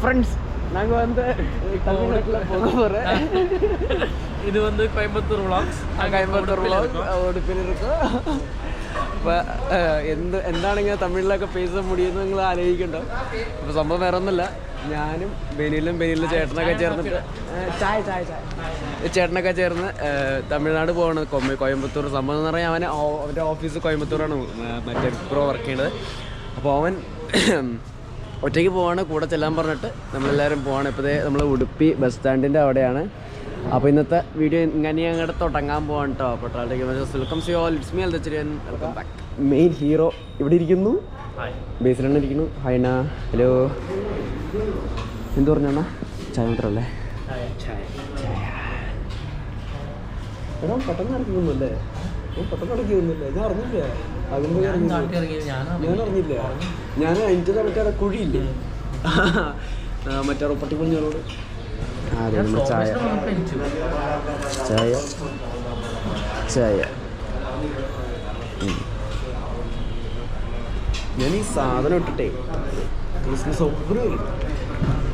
Friends நாங்கள் வந்து தமிழ்நாட்டில் போக போகிறேன். இது வந்து கோயம்புத்தூர் vlogs. கோயம்புத்தூர் vlog உடுപ്പിൽ இருக்கோம். അപ്പോൾ എന്താണെങ്കിൽ തമിഴിലൊക്കെ പേസ മുടിയെന്ന് നിങ്ങൾ ആലോചിക്കണ്ടോ. അപ്പോൾ സംഭവം വേറെ ഒന്നുമില്ല, ഞാനും ബെനിലും ചേട്ടനൊക്കെ ചേർന്നിട്ട് ചേട്ടനൊക്കെ ചേർന്ന് തമിഴ്നാട് പോകണം, കോയമ്പത്തൂർ. സംഭവം എന്ന് പറഞ്ഞാൽ അവൻ്റെ ഓഫീസ് കോയമ്പത്തൂരാണ്, മറ്റേ പ്രോ വർക്ക് ചെയ്യണത്. അപ്പോൾ അവൻ ഒറ്റയ്ക്ക് പോവാണ്, കൂടെ ചെല്ലാൻ പറഞ്ഞിട്ട് നമ്മളെല്ലാവരും പോവാണ്. ഇപ്പോഴത്തെ നമ്മൾ ഉടുപ്പി ബസ് സ്റ്റാൻഡിൻ്റെ അവിടെയാണ്. അപ്പോൾ ഇന്നത്തെ വീഡിയോ ഇങ്ങനെ അങ്ങോട്ട് തുടങ്ങാൻ പോവാണ് കേട്ടോ. പട്ടാളത്തേക്ക് welcome see all, it's me അൽദച്ചരിയൻ, വെൽക്കം ബാക്ക്. മെയിൻ ഹീറോ ഇവിടെ ഇരിക്കുന്നു, ബേസിലാണ് ഇരിക്കുന്നു. ഹൈന, ഹലോ. എന്ത് പറഞ്ഞാ ചായ മാത്രമല്ലേ? എടാ പെട്ടെന്ന് ഇറക്കിയൊന്നുമല്ലേ? പെട്ടെന്ന് ഇറക്കിയൊന്നുമില്ല, ഞാൻ അറിഞ്ഞില്ല. ഞാൻ അറിഞ്ഞില്ല. ഞാൻ അതിൻ്റെ മറ്റേ കുഴിയില്ലേ മറ്റേ പട്ടിക്കുഞ്ഞോട്. അതെ, നമ്മൾ ചായ ചായ ചായ. ഞാൻ ഈ സാധനം ഇട്ടിട്ടേ ക്രിസ്മസ് ഒപ്പന വരും,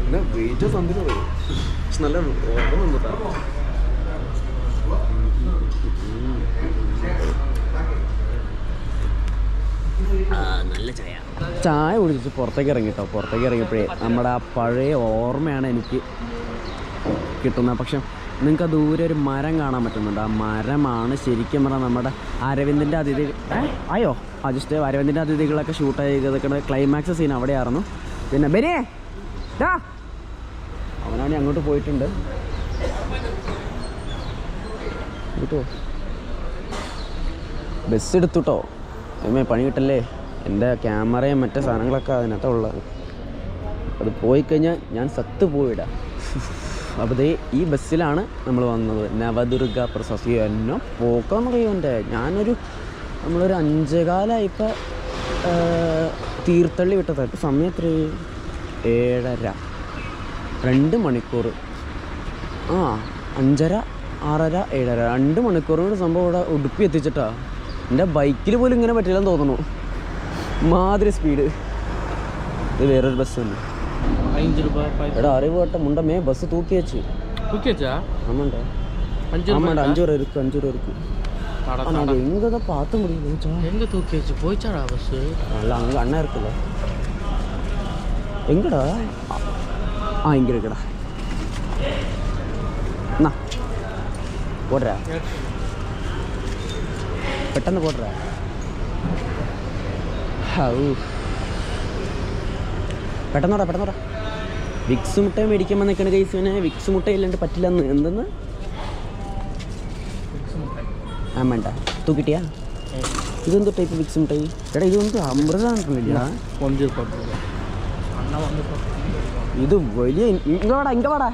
പിന്നെ വെയിറ്റ് സന്ധിന് വരും. പക്ഷെ നല്ല ഓർമ്മ വന്നിട്ടാ. നല്ല ചായ ചായ കുടിച്ചിട്ട് പുറത്തേക്ക് ഇറങ്ങി കേട്ടോ. പുറത്തേക്ക് ഇറങ്ങിയപ്പോഴേ നമ്മുടെ ആ പഴയ ഓർമ്മയാണ് എനിക്ക് കിട്ടുന്നത്. പക്ഷെ നിങ്ങൾക്ക് ദൂരെ ഒരു മരം കാണാൻ പറ്റുന്നുണ്ട്. ആ മരമാണ് ശരിക്കും പറഞ്ഞാൽ നമ്മുടെ അരവിന്ദിൻ്റെ അതിഥി ആയോ ജസ്റ്റ് അരവിന്ദിൻ്റെ അതിഥികളൊക്കെ ഷൂട്ട് ചെയ്തൊക്കെ ക്ലൈമാക്സ് സീൻ അവിടെയായിരുന്നു. പിന്നെ ബെനേ ഡാ അവനാണ് അങ്ങോട്ട് പോയിട്ടുണ്ട് കേട്ടോ. ബസ് എടുത്തുട്ടോ, പണി കിട്ടല്ലേ. എൻ്റെ ക്യാമറയും മറ്റേ സാധനങ്ങളൊക്കെ അതിനകത്ത് ഉള്ളത്. അത് പോയിക്കഴിഞ്ഞാൽ ഞാൻ സത്ത് പോയിടാം. അപ്പോൾ ഈ ബസ്സിലാണ് നമ്മൾ വന്നത്. നവദുർഗ പ്രൊസസ് എന്നെ പോക്കാന്ന് പറയുമോ. നമ്മളൊരു 5:15 ഇപ്പോൾ തീർത്ഥള്ളി വിട്ടത്. ഇപ്പോൾ സമയം എത്ര? 7:30, 2 മണിക്കൂർ. 5:30, 6:30, 7:30, 2 മണിക്കൂർ കൊണ്ട് സംഭവം ഇവിടെ ഉടുപ്പി എത്തിച്ചിട്ടാ. എൻ്റെ ബൈക്കിൽ പോലും ഇങ്ങനെ പറ്റില്ലെന്ന് തോന്നുന്നു, മാതിരി സ്പീഡ്. ഇത് വേറൊരു ബസ് തന്നെ. എടാ അറിവ് കേട്ട മുണ്ടമേ ബസ് തൂക്കി വെച്ച്. ஆமாண்டா 5 ரூபா இருக்கு, 5 ரூபா இருக்கு. ஆனால் எங்கே தான் பார்த்த முடியல. எங்கே தூக்கி வச்சு போயிச்சாடா பஸ்? இல்லை அங்கே அண்ணா இருக்குல்ல. எங்கடா? இங்கே இருக்குடா. அண்ணா போடுற, പെട്ടെന്ന് പോടുற. പെട്ടെന്നോടാ. വിക്സ് മുട്ട മേടിക്കാൻ നിൽക്കണ കേസിന് വിക്സ് മുട്ട ഇല്ലാണ്ട് പറ്റില്ലെന്ന്. എന്തെന്ന് വേണ്ട തൂക്കിട്ടിയാ? ഇതെന്ത് ടൈപ്പ് വിക്സ് മുട്ടായി? എടാ ഇതൊന്നും അമൃതാണില്ല. ഇത് വലിയ ഇങ്ങ വാടാ.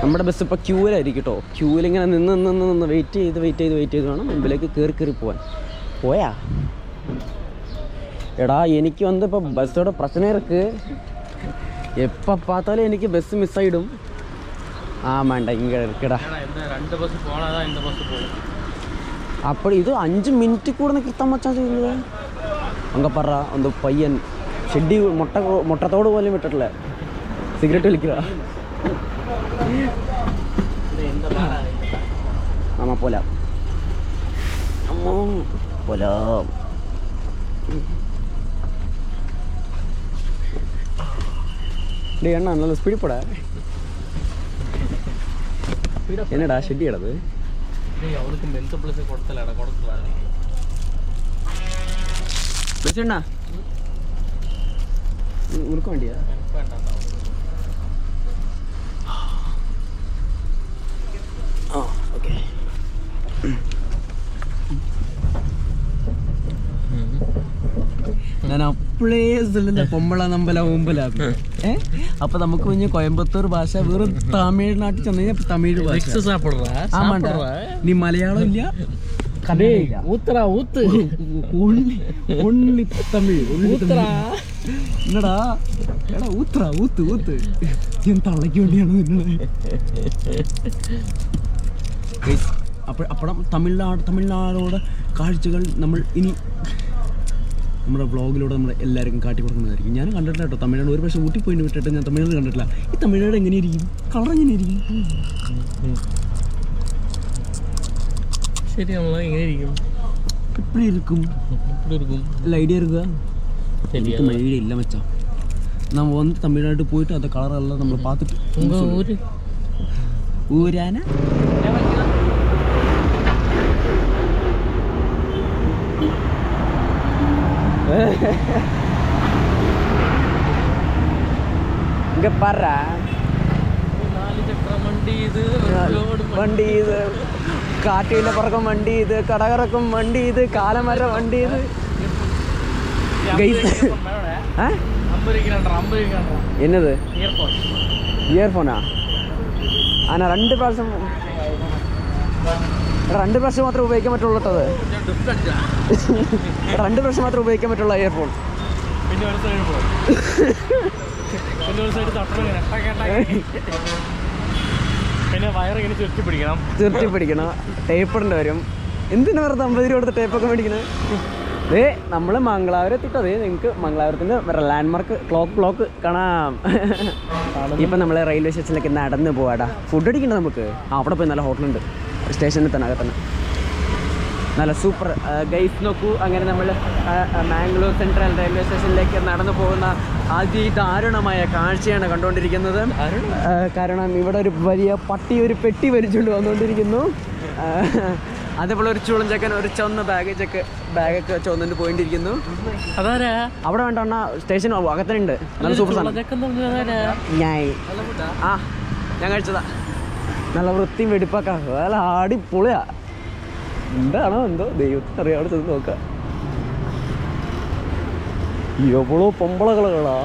നമ്മുടെ ബസ് ഇപ്പോൾ ക്യൂവിലായിരിക്കും കേട്ടോ. ക്യൂവിലിങ്ങനെ നിന്ന് വെയിറ്റ് ചെയ്ത് വേണം മുമ്പിലേക്ക് കയറി പോയാ. എടാ എനിക്ക് വന്ന് ഇപ്പോൾ ബസ്സോടെ പ്രശ്നം ഇருக்கு. എപ്പോൾ பார்த்தாலும் എനിക്ക് ബസ് മിസ്സായിടും. വേണ്ട ഇങ്ങനെ ഇരിക്കടാ. അപ്പോൾ ഇത് 5 മിനിറ്റ് കൂടെ നിർത്താൻ വച്ചാൽ ചെയ്യുന്നത്. അങ്ങ് പറ ഒന്ന് പയ്യൻ ഷെഡി മുട്ടത്തോട് പോലും വിട്ടിട്ടില്ല. സിഗരറ്റ് വലിക്കുക. പോലാം டே அண்ணா நல்ல ஸ்பீடு போட. என்னடா ஷெட்டி இடது? அவனுக்கு மென்த்த பிளஸே கொடுத்தலடா, கொடுக்கலாம். பேசுண்ணா உனக்கு வேண்டியா? ஓகே. ഞാൻ അപ്പോഴേ சொல்லுന്ന പൊമ്പള നമ്പല ഊമ്പല. അപ്പൊ നമുക്ക് കുഞ്ഞ് കോയമ്പത്തൂർ ഭാഷ വെറും തമിഴ്നാട്ടിൽ ചെന്ന് കഴിഞ്ഞാൽ തമിഴ് ഭാഷ. നീ മലയാളം ഇല്ല, ഓൺലി തമിഴ്. എന്നടാ എടാ ഊത്ത് ഞാൻ തള്ളയ്ക്ക് വേണ്ടിയാണ് നിന്നത്. അപ്പോഴും തമിഴ്നാടോടെ കാഴ്ചകൾ നമ്മൾ ഇനി നമ്മുടെ വ്ളോഗിലൂടെ നമ്മൾ എല്ലാവർക്കും കാട്ടി കൊടുക്കുന്നതായിരിക്കും. ഞാൻ കണ്ടിട്ടില്ല കേട്ടോ തമിഴ്നാട്. ഒരു പക്ഷേ ഊട്ടി പോയിട്ട് വിട്ടിട്ട് ഞാൻ തമിഴ്നാട് കണ്ടിട്ടില്ല. ഈ തമിഴ്നാട് എങ്ങനെയായിരിക്കും, കളർ എങ്ങനെയായിരിക്കും? ശരി, നമ്മൾ എങ്ങനെ ഇരിക്കും, എപ്പോഴും ഇരിക്കും അല്ല ഐഡിയ എടുക്കുക. എനിക്ക് ഐഡിയ ഇല്ല മച്ചാ. നമ്മൾ വന്ന് തമിഴ്നാട്ടിൽ പോയിട്ട് അത് കളറെല്ലാം നമ്മൾ பார்த்துட்டு ഊരാന இங்க பாரு, 4 ചക്ര വണ്ടി ഇത്, കാട്ടിയില പറക്കും വണ്ടി ഇത്, കടകറക്കും വണ്ടി ഇത്, കാലമര വണ്ടി ഇത്. എന്നത് ഇയർഫോണാ? ആന 2 പ്രാവശ്യം മാത്രമേ ഉപയോഗിക്കാൻ പറ്റുള്ളൂ കേട്ടത്. 2 പ്രാവശ്യം മാത്രമേ ഉപയോഗിക്കാൻ പറ്റുള്ള ഇയർഫോൺ. പിന്നെ വയറിങ്ങനെ ചുരുട്ടി പിടിക്കണം, ടേപ്പ് ഇടേണ്ടി വരും. എന്തിനാ വെറുതെ 50 രൂപ കൊടുത്ത് ടേപ്പൊക്കെ മേടിക്കണേ? നമ്മൾ മംഗളാപുരം എത്തിയിട്ടതേ. നിങ്ങൾക്ക് മംഗളാപുരത്തിൻ്റെ ലാൻഡ്മാർക്ക് ക്ലോക്ക് കാണാം. ഇപ്പം നമ്മൾ റെയിൽവേ സ്റ്റേഷനിലേക്ക് നടന്ന് പോവാടാ. ഫുഡ് അടിക്കണ്ട നമുക്ക്. അവിടെ പോയി നല്ല ഹോട്ടലുണ്ട് സ്റ്റേഷനിൽ തന്നെ, അകത്തന്നെ നല്ല സൂപ്പർ ഗൈസ്. നോക്കൂ, അങ്ങനെ നമ്മൾ മാംഗ്ലൂർ സെൻട്രൽ റെയിൽവേ സ്റ്റേഷനിലേക്ക് നടന്നു പോകുന്ന അതിദാരുണമായ കാഴ്ചയാണ് കണ്ടുകൊണ്ടിരിക്കുന്നത്. കാരണം ഇവിടെ ഒരു വലിയ പട്ടി ഒരു പെട്ടി വലിച്ചുകൊണ്ട് വന്നുകൊണ്ടിരിക്കുന്നു. അതേപോലെ ഒരു ചൂളം ചെക്കൻ ഒരു ചുവന്ന ബാഗൊക്കെ ചുവന്നിട്ട് പോയിട്ടിരിക്കുന്നു. അവിടെ വേണ്ട സ്റ്റേഷൻ അകത്തനുണ്ട്. നല്ല സൂപ്പർ സാധനം. ഞാൻ കഴിച്ചതാ. നല്ല വൃത്തിയും വെടിപ്പൊക്കെ നല്ല അടിപൊളിയാ. എന്താണോ എന്തോ ദൈവത്തിനറിയാം. അവിടെ ചെന്ന് നോക്കാം. எவ்வளோ பொம்பளைகளா.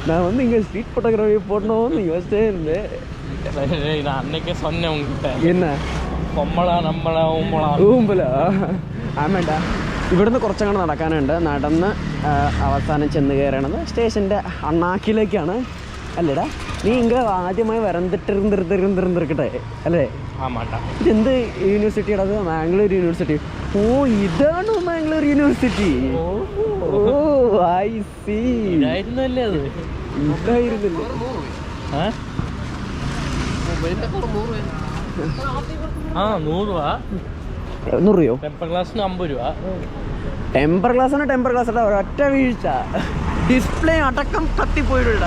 நான் வந்து இங்கே ஸ்ட்ரீட் ஃபோட்டோகிராஃபி போடணும்னு யோசிச்சே இருந்தேன். நான் அன்னைக்கே சொன்னேன் உங்ககிட்ட. என்ன பொம்பளா நம்மளா ഊമ്പല? ആമേണ്ട. ഇവിടുന്ന് കുറച്ചങ്ങോട്ട് നടക്കാനുണ്ട്. നടന്ന് അവസാനം ചെന്ന് കയറണത് സ്റ്റേഷൻ്റെ അണ്ണാക്കിലേക്കാണ്. അല്ലേടാ, നീ ഇങ്ങ ആദ്യമായി വരണ്ടിട്ടിരുന്നിരുന്നിരുന്നിരിക്കട്ടെ അല്ലേ? ഇതെന്ത് യൂണിവേഴ്സിറ്റിയുടെ? അത് മാംഗ്ലൂർ യൂണിവേഴ്സിറ്റി. ഓ, ഇതാണ് Mangalore university. Oh, I see. ഇതായിരുന്നല്ലേ അത്? ഇതായിരുന്നില്ല. 100 രൂപ. 100 രൂപയോ? ടെമ്പർ ഗ്ലാസിന് 50 രൂപ. ടെമ്പർ ഗ്ലാസ് ഒരൊറ്റ വീഴ്ച. ഡിസ്പ്ലേ അടക്കം കത്തിപ്പോയിട്ടില്ല.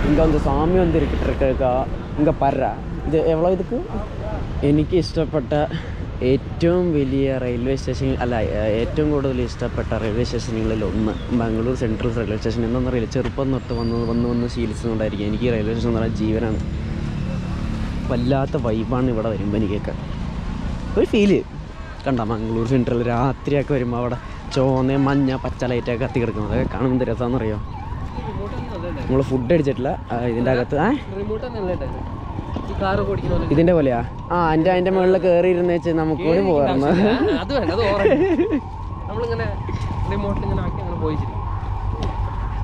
இங்கே வந்து சாமி வந்து இருக்கா. இங்கே பர்ற ഇത് എവ്വളോ ഇതൊക്കെ. എനിക്ക് ഇഷ്ടപ്പെട്ട ഏറ്റവും വലിയ റെയിൽവേ സ്റ്റേഷൻ ഏറ്റവും കൂടുതൽ ഇഷ്ടപ്പെട്ട റെയിൽവേ സ്റ്റേഷനുകളിൽ ഒന്ന് ബാംഗ്ലൂർ സെൻട്രൽ റെയിൽവേ സ്റ്റേഷൻ. എന്താണെന്നറിയില്ല, ചെറുപ്പം തൊട്ട് വന്ന് ശീലിച്ചതുകൊണ്ടായിരിക്കും എനിക്ക് ഈ റെയിൽവേ സ്റ്റേഷൻ എന്ന് പറഞ്ഞാൽ ജീവനാണ്. വല്ലാത്ത വൈബാണ് ഇവിടെ വരുമ്പോൾ എനിക്കൊക്കെ. ഒരു ഫീല് കണ്ട മംഗളൂർ സെൻട്രൽ രാത്രിയൊക്കെ വരുമ്പോൾ അവിടെ ചുവന്ന മഞ്ഞ പച്ച ലൈറ്റൊക്കെ കത്തി കിടക്കുന്നത് അതൊക്കെ കാണുമ്പോൾ എന്ത് രസമാണെന്നറിയോ. നമ്മൾ ഫുഡ് അടിച്ചിട്ടില്ല ഇതിൻ്റെ അകത്ത്. ഇതിൻ്റെ പോലെയാ? അതിൻ്റെ മുകളിൽ കയറി ഇരുന്ന് വെച്ച് നമുക്ക് കൂടി പോകാറുണ്ട്.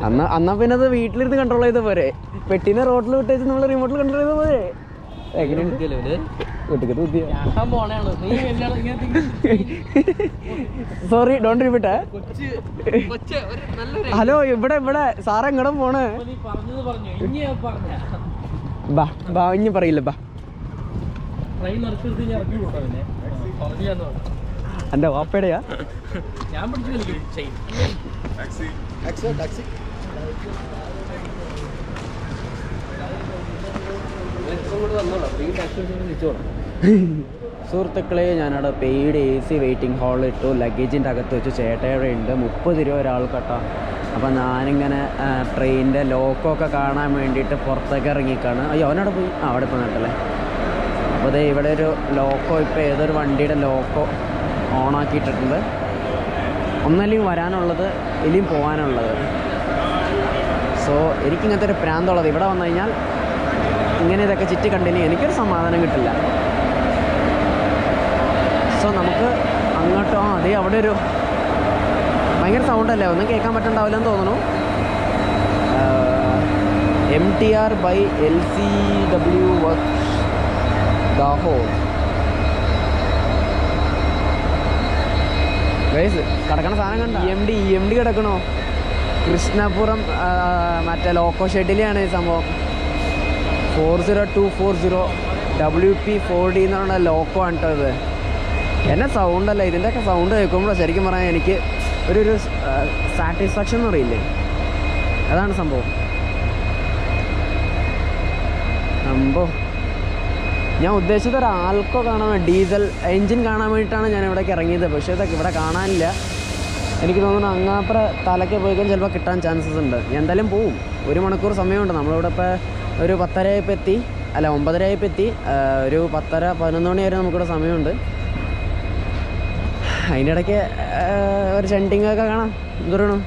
എന്നാ പിന്നെ അത് വീട്ടിലിരുന്ന് കൺട്രോൾ ചെയ്ത പോരെ? പെട്ടിനെ റോഡിൽ വിട്ട് വെച്ച് നമ്മൾ റിമോട്ടിൽ കൺട്രോൾ ചെയ്ത പോരെ? Sorry, don't repeat. ഹലോ, ഇവിടെ സാറ് എങ്ങോട്ടും പോണേ? ബാ ഇനി പറയില്ല. ബാ, എൻ്റെ വാപ്പയുടെയാ? സുഹൃത്തുക്കളെ, ഞാനവിടെ പെയ്ഡ് AC വെയിറ്റിംഗ് ഹാളിൽ ഇട്ടു. ലഗേജിൻ്റെ അകത്ത് വെച്ച് ചേട്ടയുടെ ഉണ്ട് 30 രൂപ ഒരാൾക്കട്ടോ. അപ്പോൾ ഞാനിങ്ങനെ ട്രെയിനിൻ്റെ ലോക്കമൊക്കെ കാണാൻ വേണ്ടിയിട്ട് പുറത്തേക്ക് ഇറങ്ങിക്കാണ്. അയ്യോ, അവനവിടെ പോയി. അവിടെ ഇപ്പോൾ നട്ടല്ലേ. അപ്പോൾ ദേ ഇവിടെ ഒരു ലോക്കോ, ഇപ്പോൾ ഏതൊരു വണ്ടിയുടെ ലോക്കോ ഓണാക്കിയിട്ടിട്ടുണ്ട്. ഒന്നല്ലെങ്കിൽ വരാനുള്ളത് ഇനിയും പോകാനുള്ളത്. സോ എനിക്കിങ്ങനത്തെ ഒരു പ്രാന്തമുള്ളത്. ഇവിടെ വന്നു കഴിഞ്ഞാൽ ഇങ്ങനെ ഇതൊക്കെ ചുറ്റി കണ്ടിന്യൂ എനിക്കൊരു സമാധാനം കിട്ടില്ല. സോ നമുക്ക് അങ്ങോട്ടോ അതേ അവിടെ ഒരു ഭയങ്കര സൗണ്ടല്ലേ, ഒന്നും കേൾക്കാൻ പറ്റുന്നുണ്ടാവില്ലെന്ന് തോന്നുന്നു. MTR by LCW Works Dahod. Guys കിടക്കണ സാധനം കണ്ട ഇ എം ഡി കിടക്കണോ? കൃഷ്ണപുരം മറ്റേ ലോക്കോ ഷെഡിലാണ് ഈ സംഭവം. 40240 WP4D എന്ന് പറഞ്ഞ ലോക്കോ ആണ് കേട്ടോ ഇത്. എന്നെ സൗണ്ടല്ല, ഇതിൻ്റെയൊക്കെ സൗണ്ട് കേൾക്കുമ്പോൾ ശരിക്കും പറഞ്ഞാൽ എനിക്ക് ഒരു സാറ്റിസ്ഫാക്ഷൻ എന്ന് പറയില്ലേ, അതാണ് സംഭവം. ഞാൻ ഉദ്ദേശിച്ചത് ഒരു ആൾക്കോ കാണാൻ, ഡീസൽ എൻജിൻ കാണാൻ വേണ്ടിയിട്ടാണ് ഞാൻ ഇവിടേക്ക് ഇറങ്ങിയത്. പക്ഷേ ഇതൊക്കെ ഇവിടെ കാണാനില്ല. എനിക്ക് തോന്നുന്നു അങ്ങാപ്പുറ തലയ്ക്ക് പോയിക്കാൻ ചിലപ്പോൾ കിട്ടാൻ ചാൻസസ് ഉണ്ട്. എന്തായാലും പോവും. 1 മണിക്കൂർ സമയമുണ്ട്. നമ്മളിവിടെ ഇപ്പോൾ ഒരു 10:30 എത്തി, അല്ല 9:30 എത്തി. ഒരു 10:30-11 മണി വരെ നമുക്കിവിടെ സമയമുണ്ട്. അതിൻ്റെ ഇടയ്ക്ക് ഒരു ചെണ്ടിങ്ങൊക്കെ കാണാം. എന്ത് പറയണു?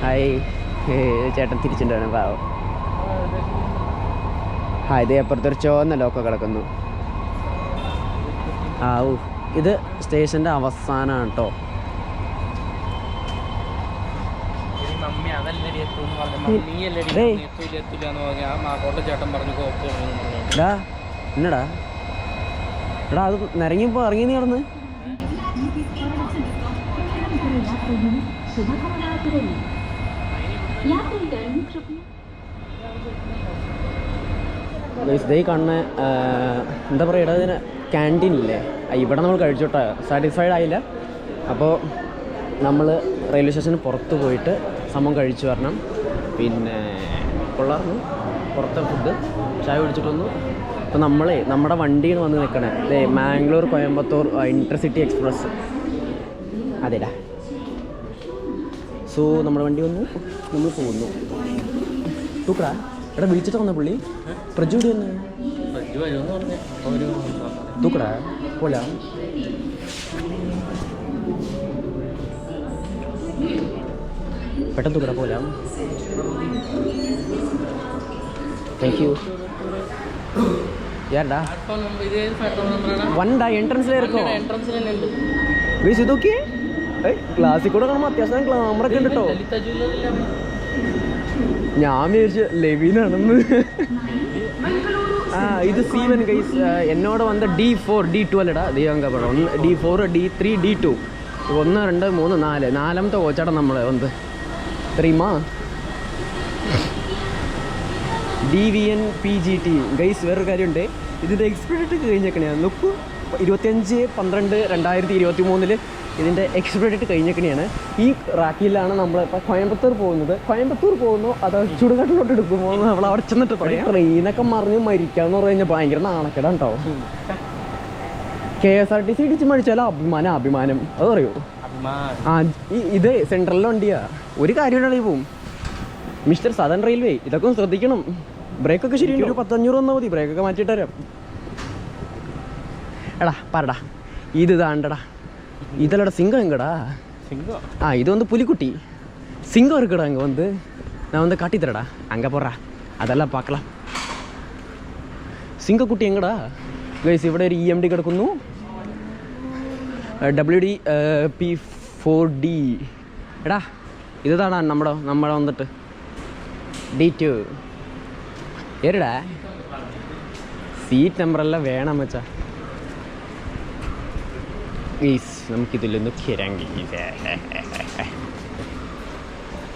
ഹായ്, ചേട്ടൻ തിരിച്ചിട്ടാണ് പാവം. ഇത് അപ്പുറത്തൊരു ചുവന്ന ലോക്കോ കിടക്കുന്നു. ഇത് സ്റ്റേഷൻ്റെ അവസാനമാണ് കേട്ടോ. എന്നടാ എടാ അത് നിരങ്ങിപ്പോ ഇറങ്ങി നീ കിടന്ന്. ഇതേ കാണുന്ന എന്താ പറയുക, ഇതിന് ക്യാൻറ്റീനില്ലേ, ഇവിടെ നമ്മൾ കഴിച്ചോട്ടെ, സാറ്റിസ്ഫൈഡ് ആയില്ല. അപ്പോൾ നമ്മൾ റെയിൽവേ സ്റ്റേഷന് പുറത്ത് പോയിട്ട് സംഭവം കഴിച്ചു വരണം. പിന്നെ കൊള്ളായിരുന്നു പുറത്തെ ഫുഡ്. ചായ കുടിച്ചിട്ട് വന്നു. അപ്പോൾ നമ്മുടെ വണ്ടിയാണ് വന്ന് നിൽക്കണേ. Mangalore Coimbatore intercity express. അതെടാ. സോ നമ്മുടെ വണ്ടി വന്നു, നമ്മൾ പോകുന്നു. തൂക്കടാ. എടാ വിളിച്ചിട്ട് വന്ന പുള്ളി പ്രജു തന്നെ. തൂക്കടാ പോല. പെട്ടെന്ന് തൂക്കടാ പോല. Thank you. யாருடா வண்டா என்ட்ரன்ஸ்ல இருக்கோம். வீஸ் இது ஓகே. ക്ലാസ്സിൽ കൂടെ കാണുമ്പോൾ അത്യാവശ്യം ക്ലാമറൊക്കെ ഉണ്ട് കേട്ടോ. ഞാൻ വിചാരിച്ചു ലെവിനാണെന്ന്. ഇത് C1 ഗൈസ്. എന്നോട് വന്ന D4 D12 ഇടാ ദീപങ്കപ്പഴം. D4 D3 D2 1 2 3 4 നാലാമത്തെ കോച്ചാടം നമ്മളെ വന്ന് தெரியுமா? DVN PGT guys. വേറൊരു കാര്യമുണ്ട്, ഇതിൻ്റെ എക്സ്പയറി കഴിഞ്ഞേക്കണേ. നോക്കൂ, 25/12/2023 ഇതിൻ്റെ എക്സ്പയറി കഴിഞ്ഞേക്കണെയാണ്. ഈ റാക്കിയിലാണ് നമ്മളിപ്പോൾ കോയമ്പത്തൂർ പോകുന്നു. അത് ചുടുകാട്ടിലോട്ട് എടുക്കുമോ എന്ന് നമ്മൾ അവിടെ ചെന്നിട്ട് പറയാം. ട്രെയിനൊക്കെ മറിഞ്ഞ് മരിക്കാന്ന് പറഞ്ഞു കഴിഞ്ഞാൽ ഭയങ്കര നാണക്കേടാണ് കേട്ടോ. KSRTC ഇടിച്ച് മരിച്ചാലോ അഭിമാനം അത് പറയൂ. ഇത് സെൻട്രലിലെ വണ്ടിയാ. ഒരു കാര്യമുണ്ടെങ്കിൽ പോവും. മിസ്റ്റർ സദൺ റെയിൽവേ ഇതൊക്കെ ഒന്ന് ശ്രദ്ധിക്കണം. ബ്രേക്കൊക്കെ ശരിയുണ്ട്. ഒരു 10-500 വന്നാൽ മതി. ബ്രേക്കൊക്കെ മാറ്റിയിട്ട് തരാം. എടാ പറടാ, ഇത് താണ്ടടാ. இதோட சிங்கம் எங்கடா? சிங்கம் இது வந்து புலிக்குட்டி. சிங்கம் இருக்குடா அங்கே வந்து. நான் வந்து காட்டி தரடா, அங்கே போடுறா, அதெல்லாம் பார்க்கலாம். சிங்கக்குட்டி எங்கடா ഗൈസ്? ഇവിടെ ഒരു EMD കിടക്കുന്നു. WDP4D. എടാ ഇതാണ് നമ്മുടെ വന്നിട്ട് D2. ഏടാ സീറ്റ് നമ്പറെല്ലാം വേണം വെച്ചാ. ഗൈസ് നമുക്കിതിലൊന്ന് കിരങ്ങി.